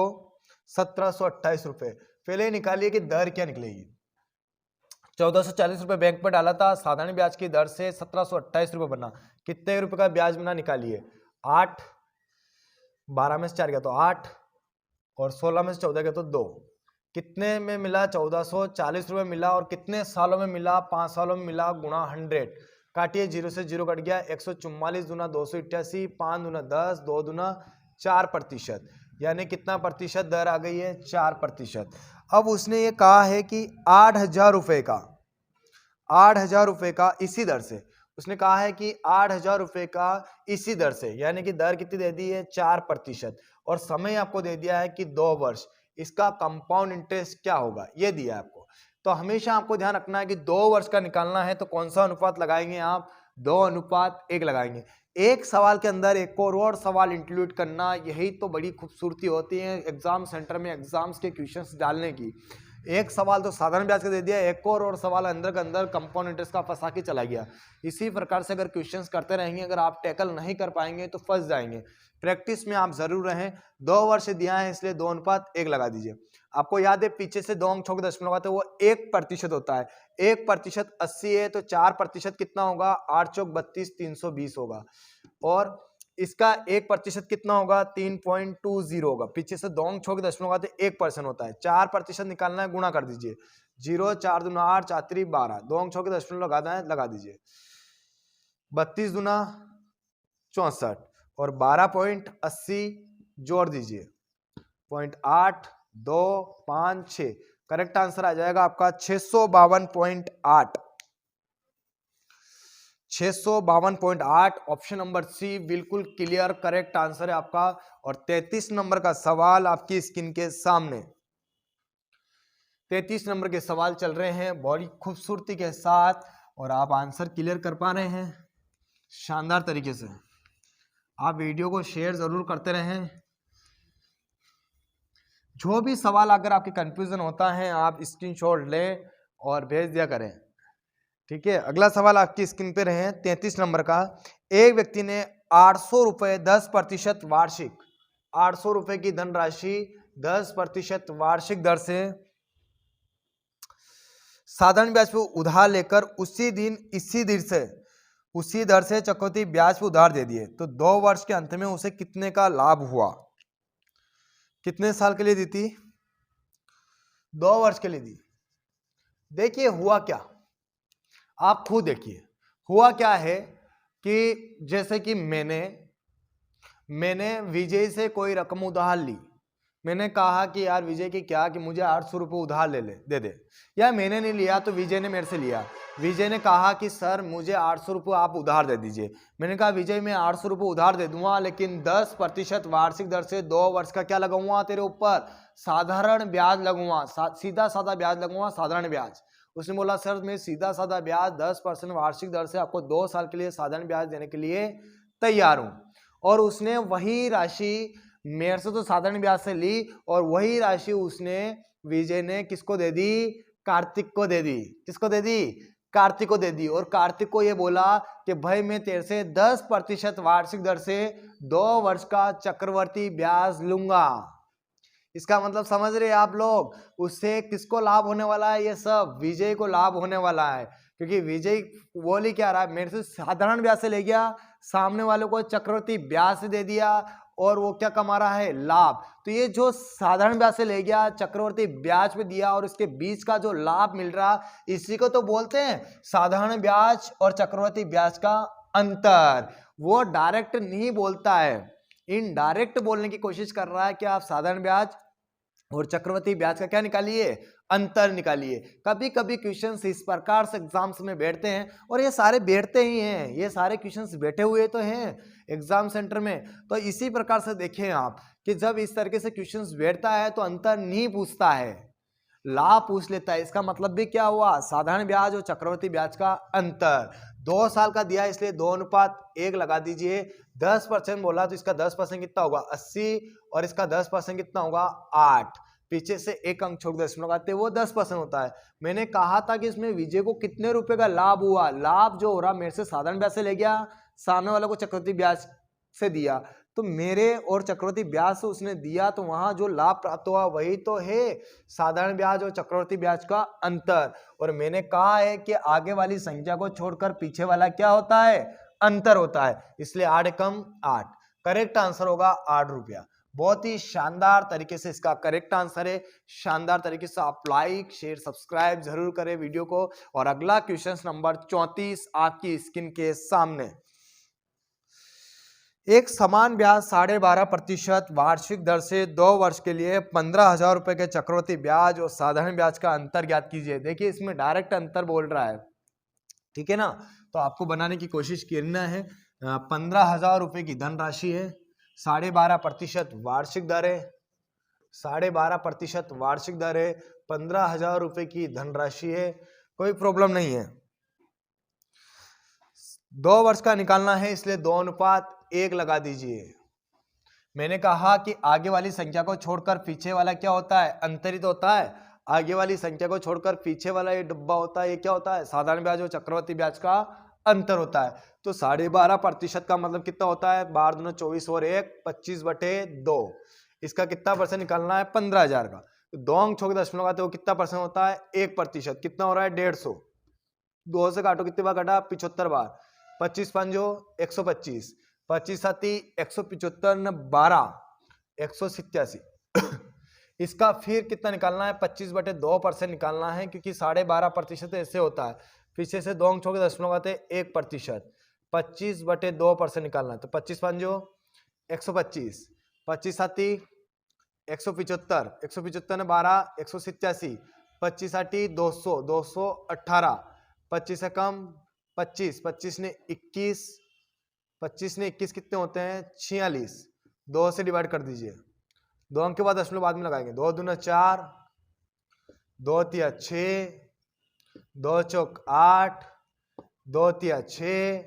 1728 रुपए। पहले निकालिए कि दर क्या निकलेगी। 1440 रुपए बैंक पर डाला था, साधारण ब्याज की दर से 1728 रुपए बना, कितने रुपए का ब्याज बना निकालिए। 8, 12 में से 4 गया तो 8 और 16 में से 14 गया तो 2, कितने में मिला 1440 रुपए मिला और कितने सालों में मिला 5 सालों में मिला, गुणा 100। काटिए, 0 से 0 कट गया, 144 दूना 288, 5 दूना 10, 2 दूना 4%, यानी कितना प्रतिशत दर आ गई है 4%। अब उसने ये कहा है कि 8000 रुपए का 8000 रुपए का इसी दर से, उसने कहा है कि 8000 रुपए का इसी दर से, यानी कि दर कितनी दे दी है 4% और समय आपको दे दिया है कि 2 वर्ष, इसका कंपाउंड इंटरेस्ट क्या होगा ये दिया है आपको। तो हमेशा आपको ध्यान रखना है कि 2 वर्ष का निकालना है तो कौन सा अनुपात लगाएंगे आप, 2:1 लगाएंगे। एक सवाल के अंदर एक और सवाल इंक्लूड करना, यही तो बड़ी खूबसूरती होती है एग्जाम सेंटर में एग्जाम्स के क्वेश्चंस डालने की। एक सवाल तो साधारण ब्याज का दे दिया, एक और सवाल अंदर के अंदर कंपाउंड इंटरेस्ट का फंसा के चला गया। इसी प्रकार से अगर क्वेश्चंस करते रहेंगे, अगर आप टैकल नहीं कर पाएंगे तो फंस जाएंगे। प्रैक्टिस में आप जरूर रहें। 2 वर्ष दिया है इसलिए 2:1 लगा दीजिए। आपको याद है पीछे से 2 अंक छोड़ के दशमलव लगाते हैं, वो 1% होता है। 1% 80 है तो 4% कितना होगा, 8 चौक 32, 320 होगा। और इसका 1% कितना होगा, 3.20 होगा। पीछे से 2 अंक छोड़ के दशमलव लगाते 1% होता है। 4% निकालना है, गुणा कर दीजिए। 0 4 दूना 8 4 3 12, 2 अंक छोड़ के दशमलव लगाना है, लगा दीजिए। 32 दूना 64 और 12.80 जोड़ दीजिए, 0.8256। करेक्ट आंसर आ जाएगा आपका 652.8। 652.8 ऑप्शन नंबर सी बिल्कुल क्लियर करेक्ट आंसर है आपका। और 33 नंबर का सवाल आपकी स्क्रीन के सामने। 33 नंबर के सवाल चल रहे हैं बड़ी खूबसूरती के साथ और आप आंसर क्लियर कर पा रहे हैं शानदार तरीके से। आप वीडियो को शेयर जरूर करते रहें। जो भी सवाल अगर आपके कंफ्यूजन होता है आप स्क्रीनशॉट लें और भेज दिया करें, ठीक है। अगला सवाल आपकी स्क्रीन पे रहे 33 नंबर का। एक व्यक्ति ने 800 रुपए 10% वार्षिक, 800 रुपए की धनराशि 10% वार्षिक दर से साधारण ब्याज पे उधार लेकर उसी दर से चक्रवृद्धि ब्याज पे उधार दे दिए, तो 2 वर्ष के अंत में उसे कितने का लाभ हुआ। कितने साल के लिए दी थी, 2 वर्ष के लिए दी। देखिए हुआ क्या, आप खुद देखिए हुआ क्या है कि जैसे कि मैंने विजय से कोई रकम उधार ली। मैंने कहा कि यार विजय की क्या कि मुझे 800 रुपये उधार दे दे। या मैंने नहीं लिया तो विजय ने मेरे से लिया। विजय ने कहा कि सर मुझे 800 रुपये आप उधार दे दीजिए। मैंने कहा विजय मैं 800 रुपये उधार दे दूंगा, लेकिन 10% वार्षिक दर से 2 वर्ष का क्या लगाऊंगा तेरे ऊपर, साधारण ब्याज लगूंगा, सीधा साधा ब्याज लगूंगा, साधारण ब्याज। उसने बोला सर मैं सीधा साधा ब्याज 10% वार्षिक दर से आपको 2 साल के लिए साधारण ब्याज देने के लिए तैयार हूं। और उसने वही राशि मेरे से तो साधारण ब्याज से ली और वही राशि उसने विजय ने किसको दे दी, कार्तिक को दे दी। किसको दे दी, कार्तिक को दे दी। और कार्तिक को ये बोला कि भाई मैं तेरे से 10% वार्षिक दर से 2 वर्ष का चक्रवर्ती ब्याज लूंगा। इसका मतलब समझ रहे आप लोग, उससे किसको लाभ होने वाला है, ये सब विजय को लाभ होने वाला है। क्योंकि विजय बोली क्या रहा है, मेरे से साधारण ब्याज से ले गया, सामने वाले को चक्रवर्ती ब्याज से दे दिया और वो क्या कमा रहा है, लाभ। तो ये जो साधारण ब्याज से ले गया चक्रवर्ती ब्याज पे दिया और इसके बीच का जो लाभ मिल रहा, इसी को तो बोलते हैं साधारण ब्याज और चक्रवर्ती ब्याज का अंतर। वो डायरेक्ट नहीं बोलता है, इनडायरेक्ट बोलने की कोशिश कर रहा है कि आप साधारण ब्याज और चक्रवर्ती ब्याज का क्या निकालिए, अंतर निकालिए। कभी कभी क्वेश्चंस इस प्रकार से एग्जाम्स में बैठते हैं और ये सारे बैठते ही हैं, ये सारे क्वेश्चंस बैठे हुए तो हैं एग्जाम सेंटर में। तो इसी प्रकार से देखें आप कि जब इस तरीके से क्वेश्चंस बैठता है तो अंतर नहीं पूछता है, लाभ पूछ लेता है। इसका मतलब भी क्या हुआ, साधारण ब्याज और चक्रवर्ती ब्याज का अंतर। 2 साल का दिया इसलिए 2:1 लगा दीजिए। 10% बोला तो इसका 10% कितना होगा, 80 और इसका 10% कितना होगा, 8। पीछे से 1 अंक छोड़ दशमलव लगाते वो 10% होता है। मैंने कहा था कि इसमें विजय को कितने रुपए का लाभ हुआ, लाभ जो हो रहा मेरे से साधारण ब्याज से ले गया, सामने वाले को चक्रवर्ती ब्याज से दिया, तो मेरे और चक्रवर्ती ब्याज से उसने दिया, तो वहां जो लाभ प्राप्त हुआ वही तो है साधारण ब्याज और चक्रवर्ती ब्याज का अंतर। और मैंने कहा है कि आगे वाली संख्या को छोड़कर पीछे वाला क्या होता है, अंतर होता है। इसलिए 8 कम 8, करेक्ट आंसर होगा 8 रुपया। बहुत ही शानदार तरीके से इसका करेक्ट आंसर है। शानदार तरीके से आप लाइक शेयर सब्सक्राइब जरूर करें वीडियो को। और अगला क्वेश्चन नंबर 34 आपकी स्क्रीन के सामने। एक समान ब्याज 12.5% वार्षिक दर से 2 वर्ष के लिए 15,000 रुपए के चक्रवर्ती ब्याज और साधारण ब्याज का अंतर ज्ञात कीजिए। देखिए इसमें डायरेक्ट अंतर बोल रहा है, ठीक है ना। तो आपको बनाने की कोशिश करना है। 15,000 रुपए की धनराशि है, 12.5% वार्षिक दर है, 12.5% वार्षिक दर है, 15,000 रुपए की धनराशि है, कोई प्रॉब्लम नहीं है। 2 वर्ष का निकालना है इसलिए 2:1 लगा दीजिए। मैंने कहा कि आगे वाली संख्या को छोड़कर पीछे वाला क्या होता है, अंतरित होता है। आगे वाली संख्या को छोड़कर पीछे वाला ये डब्बा होता है, ये क्या होता है, साधारण ब्याज और चक्रवर्ती ब्याज का अंतर होता है। तो 12.5% का मतलब कितना होता है, 12 दूना 24 और 1 25/2। इसका कितना परसेंट निकालना है, 15,000 का। तो 2 अंक छोड़ के दशमलव लगाते हो कितना परसेंट होता है, 1%। कितना हो रहा है, 150। 2 से काटो कितने बार कटा, 75 बार। 25 पंजो 125, 25 साथी 175 12 187। इसका फिर कितना निकालना है, 25/2% निकालना है, क्योंकि 12.5% ऐसे होता है, पीछे से 2 अंक छोड़ के दशमलव आते 1%। 25/2% निकालना है, तो 25 पंजो 125, 25 साथी 175, 175 ने 12 187, 25 साथी 200 218, 25 से कम 25, 25 ने 21, 25 ने 21 कितने होते हैं 46, 2 से डिवाइड कर दीजिए, 2 अंक के बाद दशमलव बाद में लगाएंगे, 2 दूना 4, 2 तिया 6, 2 चौक 8, 2 तिया 6,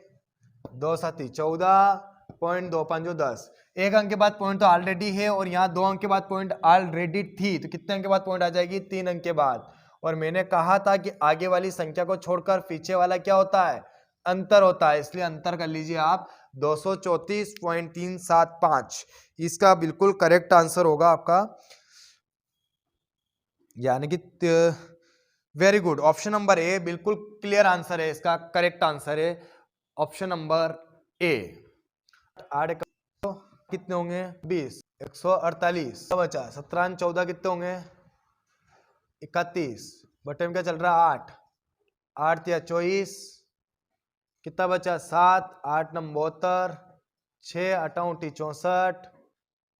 2 साथी 14, पॉइंट 2 पंजो 10। एक अंक के बाद पॉइंट तो ऑलरेडी है और यहाँ 2 अंक के बाद पॉइंट ऑलरेडी थी, तो कितने अंक के बाद पॉइंट आ जाएगी, 3 अंक के बाद। और मैंने कहा था कि आगे वाली संख्या को छोड़कर पीछे वाला क्या होता है, अंतर होता है, इसलिए अंतर कर लीजिए आप 234.375। इसका बिल्कुल करेक्ट आंसर होगा आपका, यानी कि very good, option number A बिल्कुल क्लियर आंसर है, इसका करेक्ट आंसर है ऑप्शन नंबर ए। 8 कितने होंगे 20, 148 बचा, 17 14 कितने होंगे 31, बटे में क्या चल रहा है 8, 8 या 24, कितना बचा 7, 8 नंबर 72, 6 8 64,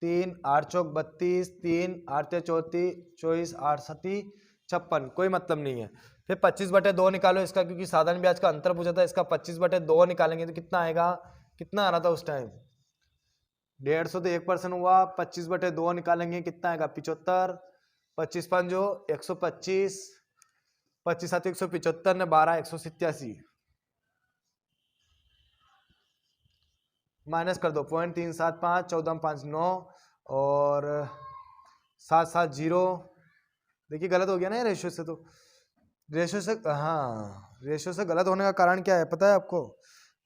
3 8 चौक 32, 3 8 34, 24 8 7 56, कोई मतलब नहीं है। फिर 25/2 निकालो इसका, क्योंकि साधारण ब्याज का अंतर पूछा था, इसका 25/2 निकालेंगे तो कितना आएगा, कितना आ रहा था उस टाइम 150, तो 1% हुआ, 25/2 निकालेंगे कितना आएगा 75, 25 पंजो 125, 25 साथ 175 ने 12 187, माइनस कर दो 0.375, 14 5 9 और 7 7 0। देखिए गलत हो गया ना रेशियो से, तो रेशियो से, हाँ रेशियो से गलत होने का कारण क्या है पता है आपको,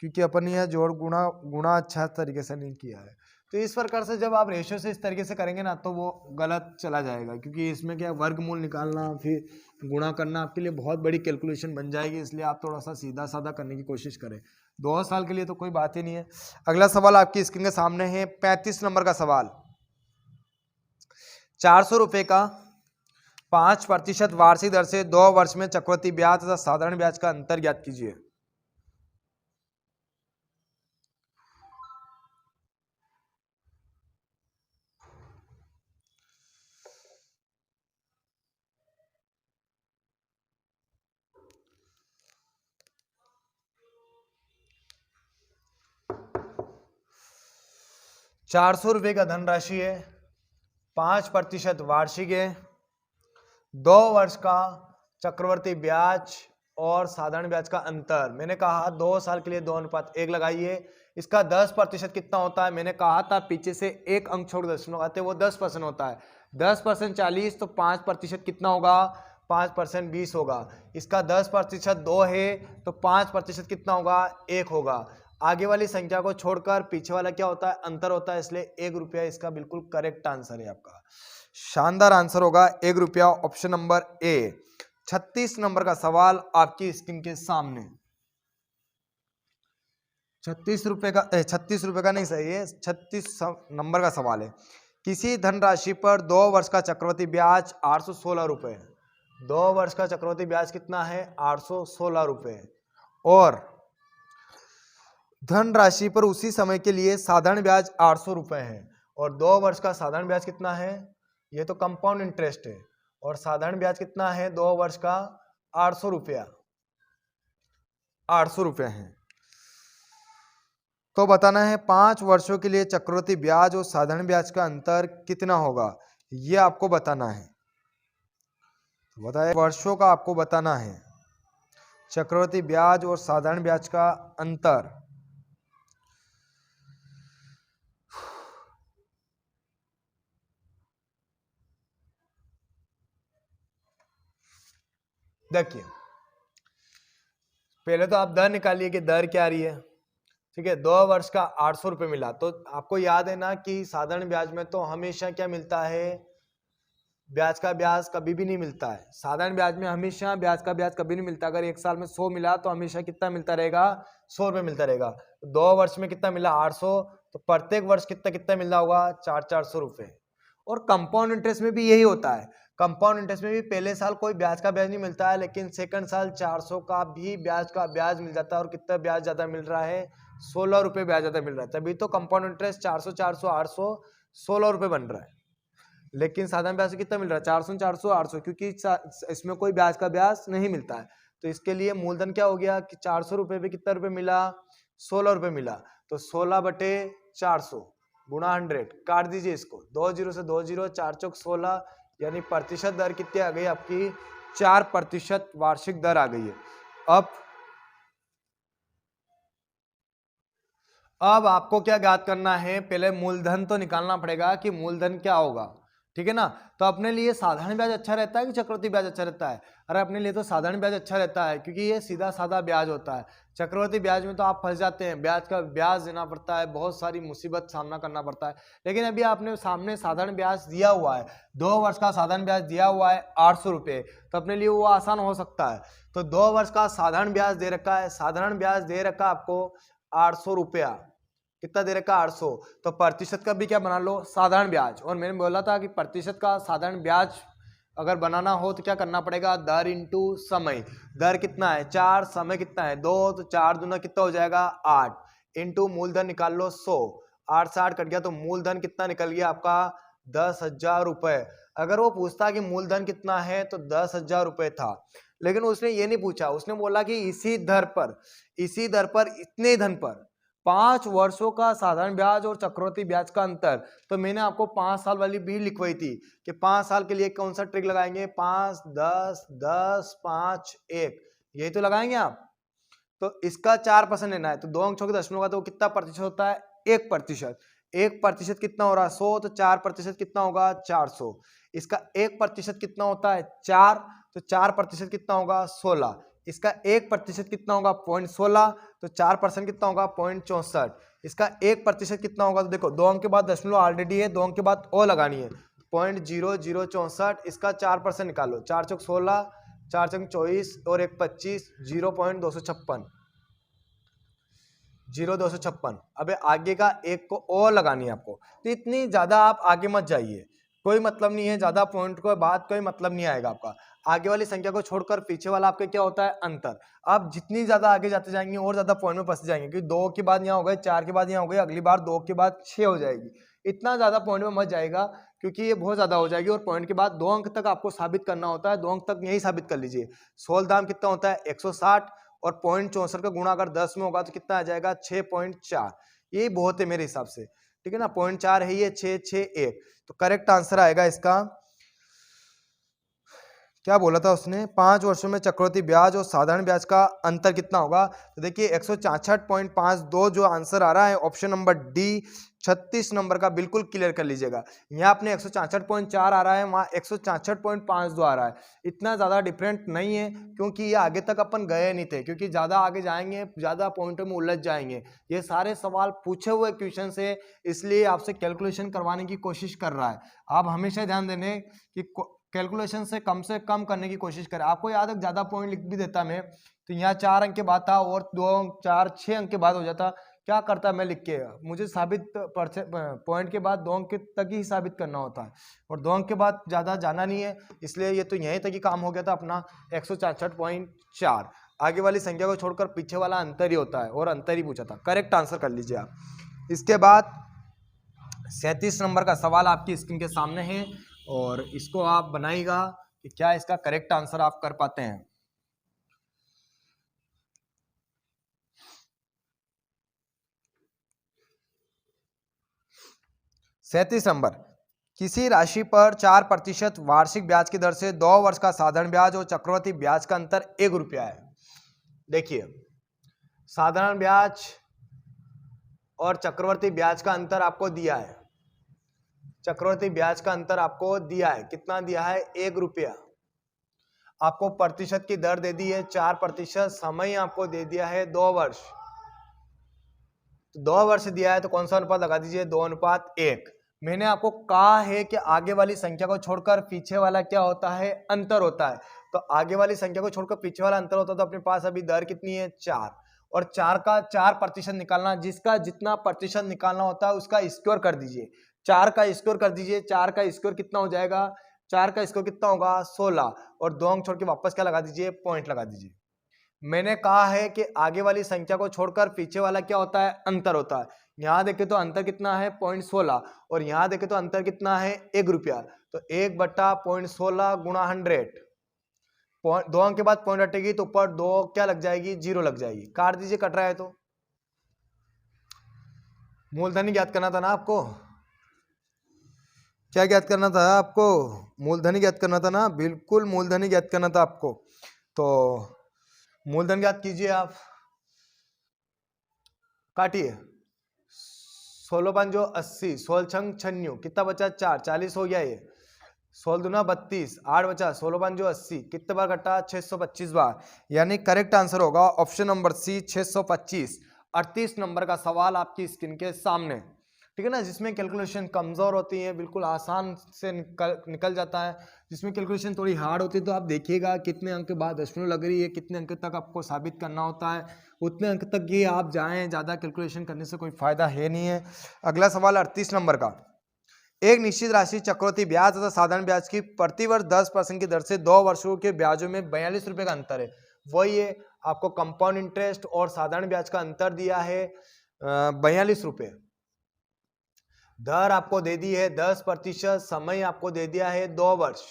क्योंकि अपन यह जोड़ गुणा अच्छा तरीके से नहीं किया है। तो इस प्रकार से जब आप रेशियो से इस तरीके से करेंगे ना तो वो गलत चला जाएगा, क्योंकि इसमें क्या वर्गमूल निकालना फिर गुणा करना आपके लिए बहुत बड़ी कैलकुलेशन बन जाएगी, इसलिए आप थोड़ा सा सीधा साधा करने की कोशिश करें। 2 साल के लिए तो कोई बात ही नहीं है। अगला सवाल आपकी स्क्रीन के सामने है, 35 नंबर का सवाल। 400 रुपये का 5% वार्षिक दर से 2 वर्ष में चक्रवृद्धि ब्याज तथा साधारण ब्याज का अंतर ज्ञात कीजिए। ₹400 का धनराशि है, 5% वार्षिक है, 2 वर्ष का चक्रवर्ती ब्याज और साधारण ब्याज का अंतर। मैंने कहा 2 साल के लिए 2:1 लगाइए। इसका 10% कितना होता है, मैंने कहा था पीछे से 1 अंक छोड़ दशमलव आते वो 10% होता है। 10% 40, तो 5% कितना होगा, 5% 20 होगा। इसका 10% 2 है, तो 5% कितना होगा, 1 होगा। आगे वाली संख्या को छोड़कर पीछे वाला क्या होता है, अंतर होता है, इसलिए ₹1 इसका बिल्कुल करेक्ट आंसर है आपका। शानदार आंसर होगा ₹1, ऑप्शन नंबर ए। 36 नंबर का सवाल आपकी स्क्रीन के सामने। 36 रुपए का नहीं सही है, 36 नंबर का सवाल है। किसी धनराशि पर 2 वर्ष का चक्रवृद्धि ब्याज 816 रुपए। 2 वर्ष का चक्रवृद्धि ब्याज कितना है, 816 रुपए। और धनराशि पर उसी समय के लिए साधारण ब्याज 800 रुपए है। और 2 वर्ष का साधारण ब्याज कितना है, ये तो कंपाउंड इंटरेस्ट है, और साधारण ब्याज कितना है 2 वर्ष का 800 रुपया, 800 रुपये है। तो बताना है 5 वर्षों के लिए चक्रवृद्धि ब्याज और साधारण ब्याज का अंतर कितना होगा, ये आपको बताना है। बताइए, वर्षों का आपको बताना है, चक्रवृद्धि ब्याज और साधारण ब्याज का अंतर। देखिए पहले तो आप दर निकालिए कि दर क्या आ रही है, ठीक है। 2 वर्ष का 800 रुपये मिला, तो आपको याद है ना कि साधारण ब्याज में तो हमेशा क्या मिलता है, ब्याज का ब्याज कभी भी नहीं मिलता है। साधारण ब्याज में हमेशा ब्याज का ब्याज कभी नहीं मिलता। अगर एक साल में 100 मिला तो हमेशा कितना मिलता रहेगा, 100 रुपये मिलता रहेगा। 2 वर्ष में कितना मिला, 800, तो प्रत्येक वर्ष कितना कितना मिल रहा होगा, 400 रुपये। और कंपाउंड इंटरेस्ट में भी यही होता है। कंपाउंड इंटरेस्ट में भी पहले साल कोई ब्याज का ब्याज नहीं मिलता है, लेकिन सेकंड साल 400 का ब्याज मिल जाता है। और कितना ब्याज ज्यादा मिल रहा है, 16 रुपये ब्याज ज्यादा मिल रहा है। तभी तो कंपाउंड इंटरेस्ट 400 400 800 16 रुपये बन रहा है। लेकिन साधारण ब्याज से कितना मिल रहा है, 400 400 800, क्योंकि इसमें कोई ब्याज का ब्याज नहीं मिलता है। तो इसके लिए मूलधन क्या हो गया कि 400 रुपये पे कितना रुपये मिला, 16 रुपये मिला। तो 16/400 गुणा 100, काट दीजिए इसको, 2 0 से 2 0, 4 चौक 16, यानी प्रतिशत दर कितनी आ गई आपकी, 4% वार्षिक दर आ गई है। अब आपको क्या ज्ञात करना है, पहले मूलधन तो निकालना पड़ेगा कि मूलधन क्या होगा, ठीक है ना। तो अपने लिए साधारण ब्याज अच्छा रहता है कि चक्रवृद्धि ब्याज अच्छा रहता है? अरे अपने लिए तो साधारण ब्याज अच्छा रहता है, क्योंकि ये सीधा साधा ब्याज होता है। चक्रवृद्धि ब्याज में तो आप फंस जाते हैं, ब्याज का ब्याज देना पड़ता है, बहुत सारी मुसीबत सामना करना पड़ता है। लेकिन अभी आपने सामने साधारण ब्याज दिया हुआ है, 2 वर्ष का साधारण ब्याज दिया हुआ है 800 रुपये, तो अपने लिए वो आसान हो सकता है। तो 2 वर्ष का साधारण ब्याज दे रखा है, साधारण ब्याज दे रखा आपको 800 रुपया, कितना दे रखा 800, तो प्रतिशत का भी क्या बना लो, साधारण ब्याज। और मैंने बोला था कि प्रतिशत का साधारण ब्याज अगर बनाना हो तो क्या करना पड़ेगा, दर इंटू समय। दर कितना है 4, समय कितना है 2, तो 4 दूना कितना हो जाएगा 8, इंटू मूलधन निकाल लो 100, 8 से 8 कट गया तो मूलधन कितना निकल गया आपका 10,000 रुपए। अगर वो पूछता कि मूलधन कितना है तो 10,000 रुपए था, लेकिन उसने ये नहीं पूछा, उसने बोला कि इसी दर पर इतने धन पर 5 वर्षों का साधारण ब्याज और चक्रवृद्धि ब्याज का अंतर। तो मैंने आपको 5 साल वाली भी लिखवाई थी कि 5 साल के लिए कौन सा ट्रिक लगाएंगे, 5 10 10 5 1, यही तो लगाएंगे आप। तो इसका 4% लेना है, तो 2 अंक छोड़ के दशमलव का तो कितना प्रतिशत होता है, 1%। 1% कितना हो रहा है 100, तो 4% कितना होगा 400। इसका 1% कितना होता है 4, तो 4% कितना होगा 16। इसका 1% कितना होगा 0.16, तो 4% कितना होगा 0.64। इसका 1% कितना होगा, तो देखो 2 अंक के बाद दशमलव ऑलरेडी है, 2 अंक के बाद ओ लगानी है, 0.0064। इसका 4% निकालो, 4 चौक 16, 4 चौक 24 और 1 25, 0.256, 0.256। अबे आगे का एक को और लगानी है आपको। तो इतनी ज्यादा आप आगे मत जाइए, कोई मतलब नहीं है, ज्यादा पॉइंट को बाद कोई मतलब नहीं आएगा आपका। आगे वाली संख्या को छोड़कर पीछे वाला आपका क्या होता है, अंतर। आप जितनी ज्यादा आगे जाते जाएंगे और ज्यादा पॉइंट में फंस जाएंगे, क्योंकि 2 के बाद यहाँ हो गए, 4 के बाद यहाँ हो गए, अगली बार 2 के बाद 6 हो जाएगी। इतना ज्यादा पॉइंट में मत जाएगा, क्योंकि ये बहुत ज्यादा हो जाएगी। और पॉइंट के बाद 2 अंक तक आपको साबित करना होता है, 2 अंक तक यही साबित कर लीजिए। 16 दाम कितना होता है 160, और 0.64 का गुणा अगर 10 में होगा तो कितना आ जाएगा 6.4। यही बहुत है मेरे हिसाब से, ठीक है ना। 0.4 है ये, 661, तो करेक्ट आंसर आएगा इसका। क्या बोला था उसने, 5 वर्षों में चक्रवृद्धि ब्याज और साधारण ब्याज का अंतर कितना होगा। तो देखिए 166.52 जो आंसर आ रहा है ऑप्शन नंबर डी, 36 नंबर का बिल्कुल क्लियर कर लीजिएगा। यहाँ आपने 166.4 आ रहा है, वहाँ 166.52 आ रहा है। इतना ज़्यादा डिफरेंट नहीं है, क्योंकि ये आगे तक अपन गए नहीं थे, क्योंकि ज़्यादा आगे जाएंगे ज़्यादा पॉइंटों में उलझ जाएंगे। ये सारे सवाल पूछे हुए क्वेश्चन से, इसलिए आपसे कैलकुलेशन करवाने की कोशिश कर रहा है। आप हमेशा ध्यान देने कि कैलकुलेशन से कम करने की कोशिश करें। आपको याद है ज्यादा पॉइंट लिख भी देता मैं, तो यहाँ 4 अंक के बाद था और 2 अंक 4 6 अंक के बाद हो जाता, क्या करता मैं लिख के, मुझे साबित पॉइंट के बाद 2 अंक तक ही साबित करना होता है, और 2 अंक के बाद ज्यादा जाना नहीं है, इसलिए ये तो यहीं तक ही काम हो गया था अपना 166.4। आगे वाली संख्या को छोड़कर पीछे वाला अंतर ही होता है, और अंतर ही पूछा था, करेक्ट आंसर कर लीजिए आप। इसके बाद 37 नंबर का सवाल आपकी स्क्रीन के सामने है, और इसको आप बनाइएगा कि क्या इसका करेक्ट आंसर आप कर पाते हैं। सैंतीस नंबर, किसी राशि पर 4% वार्षिक ब्याज की दर से 2 वर्ष का साधारण ब्याज और चक्रवृद्धि ब्याज का अंतर 1 रुपया है। देखिए साधारण ब्याज और चक्रवृद्धि ब्याज का अंतर आपको दिया है, चक्रवृद्धि ब्याज का अंतर आपको दिया है, कितना दिया है 1 रुपया। आपको प्रतिशत की दर दे दी है 4%, समय आपको दे दिया है 2 वर्ष। 2 वर्ष दिया है तो कौन सा अनुपात लगा दीजिए, 2:1। मैंने आपको कहा है कि आगे वाली संख्या को छोड़कर पीछे वाला क्या होता है, अंतर होता है। तो आगे वाली संख्या को छोड़कर पीछे वाला अंतर होता है, तो अपने पास अभी दर कितनी है, 4, और 4 का 4% निकालना, जिसका जितना प्रतिशत निकालना होता है उसका स्क्वायर कर दीजिए, 4 का स्क्वायर कर दीजिए। 4 का स्क्वायर कितना हो जाएगा, 4 का स्क्वायर कितना होगा, 16, और 2 अंक छोड़ के वापस क्या लगा दीजिए, पॉइंट लगा दीजिए। मैंने कहा है कि आगे वाली संख्या को छोड़कर पीछे वाला क्या होता है, अंतर होता है। यहां देखे तो अंतर कितना है, 0.16, और यहां देखे तो अंतर कितना है, 1 रुपया। तो 1/0.16 गुणा 100, 2 अंक के बाद पॉइंट हटेगी तो ऊपर 2 क्या लग जाएगी, 0 लग जाएगी। काट दीजिए, कट रहा है तो। मूलधन ज्ञात करना था ना आपको, क्या ज्ञात करना था आपको, मूलधन ज्ञात करना था ना, बिल्कुल मूलधन ज्ञात करना था आपको। तो मूलधन ज्ञात कीजिए आप, काटिए। 16 पंजो 80, 16 छंग 96, कितना बचा, 4, 40 हो गया ये। 16 दूना 32, 8 बचा, 16 पंजो 80, कितने बार कटा, 625 बार। यानी करेक्ट आंसर होगा ऑप्शन नंबर सी, 625। 38 नंबर का सवाल आपकी स्क्रीन के सामने, ठीक है ना, जिसमें कैलकुलेशन कमजोर होती है, बिल्कुल आसान से निकल जाता है। जिसमें कैलकुलेशन थोड़ी हार्ड होती है तो आप देखिएगा कितने अंक के बाद दशमलव लग रही है, कितने अंक तक आपको साबित करना होता है, उतने अंक तक ये आप जाएं, ज़्यादा कैलकुलेशन करने से कोई फायदा है नहीं है। अगला सवाल 38 नंबर का, एक निश्चित राशि चक्रवृद्धि ब्याज तथा साधारण ब्याज की प्रतिवर्ष 10% की दर से 2 वर्षों के ब्याजों में 42 रुपये का अंतर है। वही है, आपको कंपाउंड इंटरेस्ट और साधारण ब्याज का अंतर दिया है 42 रुपये। दर आपको दे दी है 10%, समय आपको दे दिया है 2 वर्ष।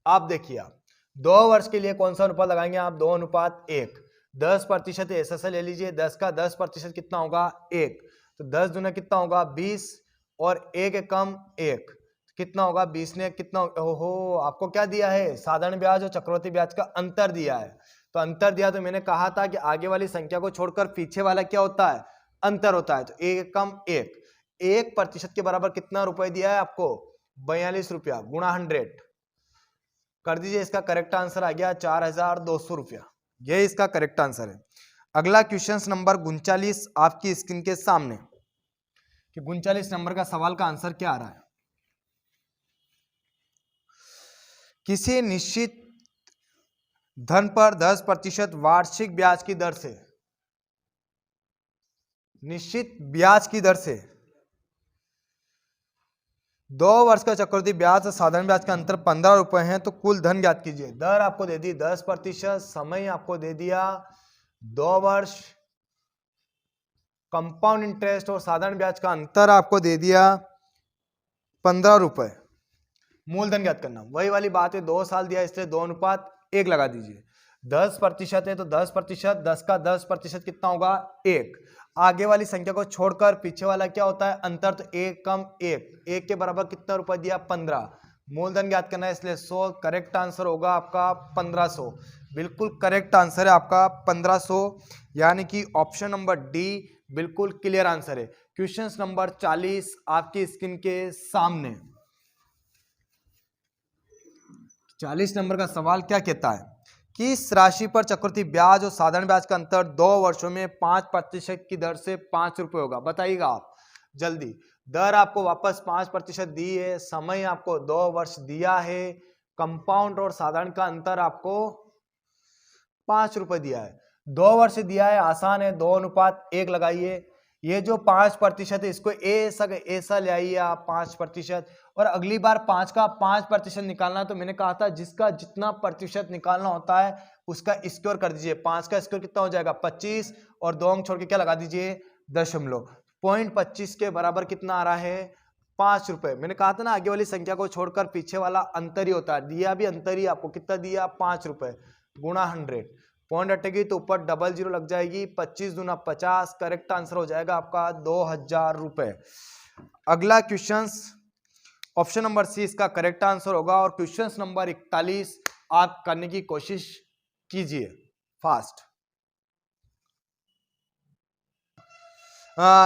आप देखिए, आप 2 वर्ष के लिए कौन सा अनुपात लगाएंगे आप, 2:1। 10% ऐसा से ले लीजिए, 10 का 10% कितना होगा, 1, तो 10 दूना कितना होगा, 20, और 1 कम 1 कितना होगा, 20 ने कितना, ओहो आपको क्या दिया है, साधारण ब्याज और चक्रवृद्धि ब्याज का अंतर दिया है। तो अंतर दिया तो मैंने कहा था कि आगे वाली संख्या को छोड़कर पीछे वाला क्या होता है, अंतर होता है। तो 1 कम 1, 1% के बराबर कितना रुपए दिया है आपको, 42 रुपया गुणा 100 कर दीजिए। इसका करेक्ट आंसर आ गया 4200 रुपया, यह इसका करेक्ट आंसर है। अगला क्वेश्चन नंबर 39 आपकी स्क्रीन के सामने, कि 39 नंबर का सवाल का आंसर क्या आ रहा है। किसी निश्चित धन पर 10% वार्षिक ब्याज की दर से, निश्चित ब्याज की दर से 2 वर्ष का चक्रवृद्धि ब्याज और साधारण ब्याज का अंतर 15 रुपए है, तो कुल धन ज्ञात कीजिए। दर आपको दे दी 10%, समय आपको दे दिया 2 वर्ष, कंपाउंड इंटरेस्ट और साधारण ब्याज का अंतर आपको दे दिया 15 रुपए। मूलधन ज्ञात करना, वही वाली बात है, 2 साल दिया इसलिए 2:1 लगा दीजिए। 10% है तो 10%, 10 का 10% कितना होगा, 1। आगे वाली संख्या को छोड़कर पीछे वाला क्या होता है, अंतर, तो 1 कम 1, 1 के बराबर कितना रुपए दिया, 15। मूलधन ज्ञात करना है इसलिए 100, करेक्ट आंसर होगा आपका 1500, बिल्कुल करेक्ट आंसर है आपका 1500, यानी कि ऑप्शन नंबर डी बिल्कुल क्लियर आंसर है। क्वेश्चन नंबर 40 आपकी स्क्रीन के सामने, 40 नंबर का सवाल क्या कहता है कि इस राशि पर चक्रवृद्धि ब्याज और साधारण ब्याज का अंतर 2 वर्षों में 5% की दर से 5 रुपए होगा। बताइएगा आप जल्दी। दर आपको वापस 5% दी है, समय आपको 2 वर्ष दिया है, कंपाउंड और साधारण का अंतर आपको 5 रुपए दिया है, 2 वर्ष दिया है, आसान है, 2:1 लगाइए। ये जो 5% है इसको ऐसा ले आइए आप 5%, और अगली बार 5 का 5% निकालना है तो मैंने कहा था जिसका जितना प्रतिशत निकालना होता है उसका स्क्वायर कर दीजिए। 5 का स्क्वायर कितना हो जाएगा, 25, और 2 अंक छोड़ के क्या लगा दीजिए, दशमलव। 0.25 के बराबर कितना आ रहा है, 5 रुपए। मैंने कहा था ना आगे वाली संख्या को छोड़कर पीछे वाला अंतर ही होता है, दिया भी अंतर ही, आपको कितना दिया, 5 रुपए गुणा 100, पॉइंट हटेगी तो ऊपर डबल 0 लग जाएगी, 25 दूना 50, करेक्ट आंसर हो जाएगा आपका 2000 रुपए। अगला क्वेश्चन ऑप्शन नंबर सी इसका करेक्ट आंसर होगा, और क्वेश्चन नंबर 41 आप करने की कोशिश कीजिए फास्ट।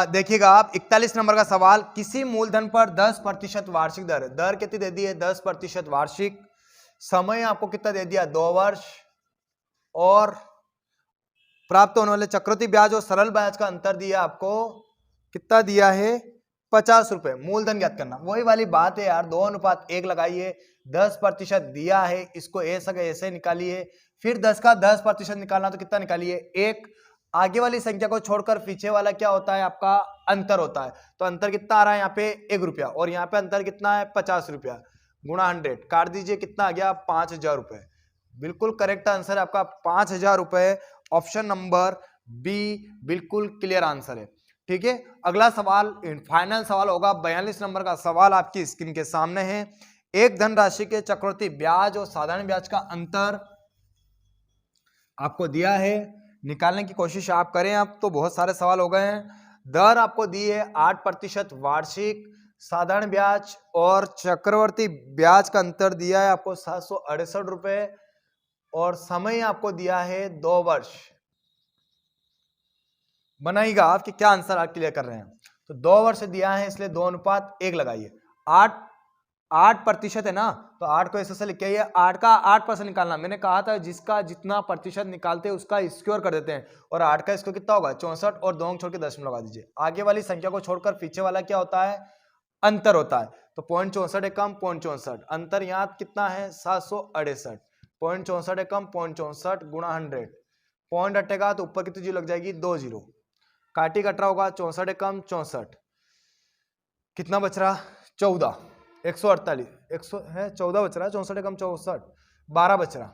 देखिएगा आप 41 नंबर का सवाल, किसी मूलधन पर 10% वार्षिक दर, दर कितनी दे दी है, 10% वार्षिक, समय आपको कितना दे दिया, 2 वर्ष, और प्राप्त होने वाले चक्रवृद्धि ब्याज और सरल ब्याज का अंतर दिया आपको, कितना दिया है, 50 रुपए। मूलधन ज्ञात करना, वही वाली बात है यार, 2:1 लगाइए, 10% दिया है, इसको ऐसे निकालिए, फिर 10 का 10% निकालना तो कितना निकालिए 1। आगे वाली संख्या को छोड़कर पीछे वाला क्या होता है आपका अंतर होता है। तो अंतर कितना आ रहा है यहाँ पे 1 रुपया, और यहाँ पे अंतर कितना है 50 रुपया, गुणा 100 काट दीजिए, कितना आ गया 5000 रुपए। बिल्कुल करेक्ट आंसर है आपका 5000 रुपए। ऑप्शन नंबर बी बिल्कुल क्लियर आंसर है। ठीक है, अगला सवाल फाइनल सवाल होगा, 42 नंबर का सवाल आपकी स्क्रीन के सामने है। एक धनराशि के चक्रवृद्धि ब्याज और साधारण ब्याज का अंतर आपको दिया है, निकालने की कोशिश आप करें। अब तो बहुत सारे सवाल हो गए हैं। दर आपको दी है 8% वार्षिक, साधारण ब्याज और चक्रवर्ती ब्याज का अंतर दिया है आपको 768 रुपए, और समय आपको दिया है 2 वर्ष। बनाइएगा आपके क्या आंसर आप क्लियर कर रहे हैं। तो 2 वर्ष दिया है, इसलिए 2:1 लगाइए। 8% है ना, तो 8 को ऐसे लिख के आइए, 8 का 8% निकालना। मैंने कहा था जिसका जितना प्रतिशत निकालते हैं उसका स्क्वायर कर देते हैं, और 8 का स्क्वायर कितना होगा 64, और 2 छोड़ के 10 लगा दीजिए। आगे वाली संख्या को छोड़कर पीछे वाला क्या होता है अंतर होता है। तो 0.64 है कम 0.64, अंतर यहाँ कितना है 768, 0.64 है कम 0.64 गुणा 100, पॉइंट हटेगा तो ऊपर कितनी जीरो लग जाएगी 2 जीरो, काटी कट रहा होगा 64 है कम 64, कितना बच रहा 14, 148, 100 है 14 बच रहा है, 64 कम 64 12 बच रहा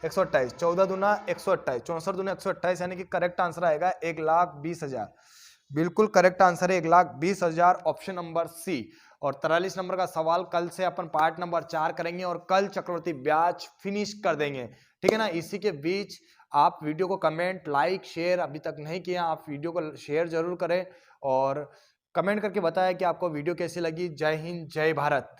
128, 14 दूना 128, 64 दूना 128, यानी कि करेक्ट आंसर आएगा 1,20,000। बिल्कुल करेक्ट आंसर है 1,20,000, ऑप्शन नंबर सी। और 43 नंबर का सवाल कल से अपन पार्ट नंबर 4 करेंगे, और कल चक्रवृद्धि ब्याज फिनिश कर देंगे। ठीक है ना, इसी के बीच आप वीडियो को कमेंट लाइक शेयर अभी तक नहीं किया, आप वीडियो को शेयर जरूर करें, और कमेंट करके बताएं कि आपको वीडियो कैसी लगी। जय हिंद जय भारत।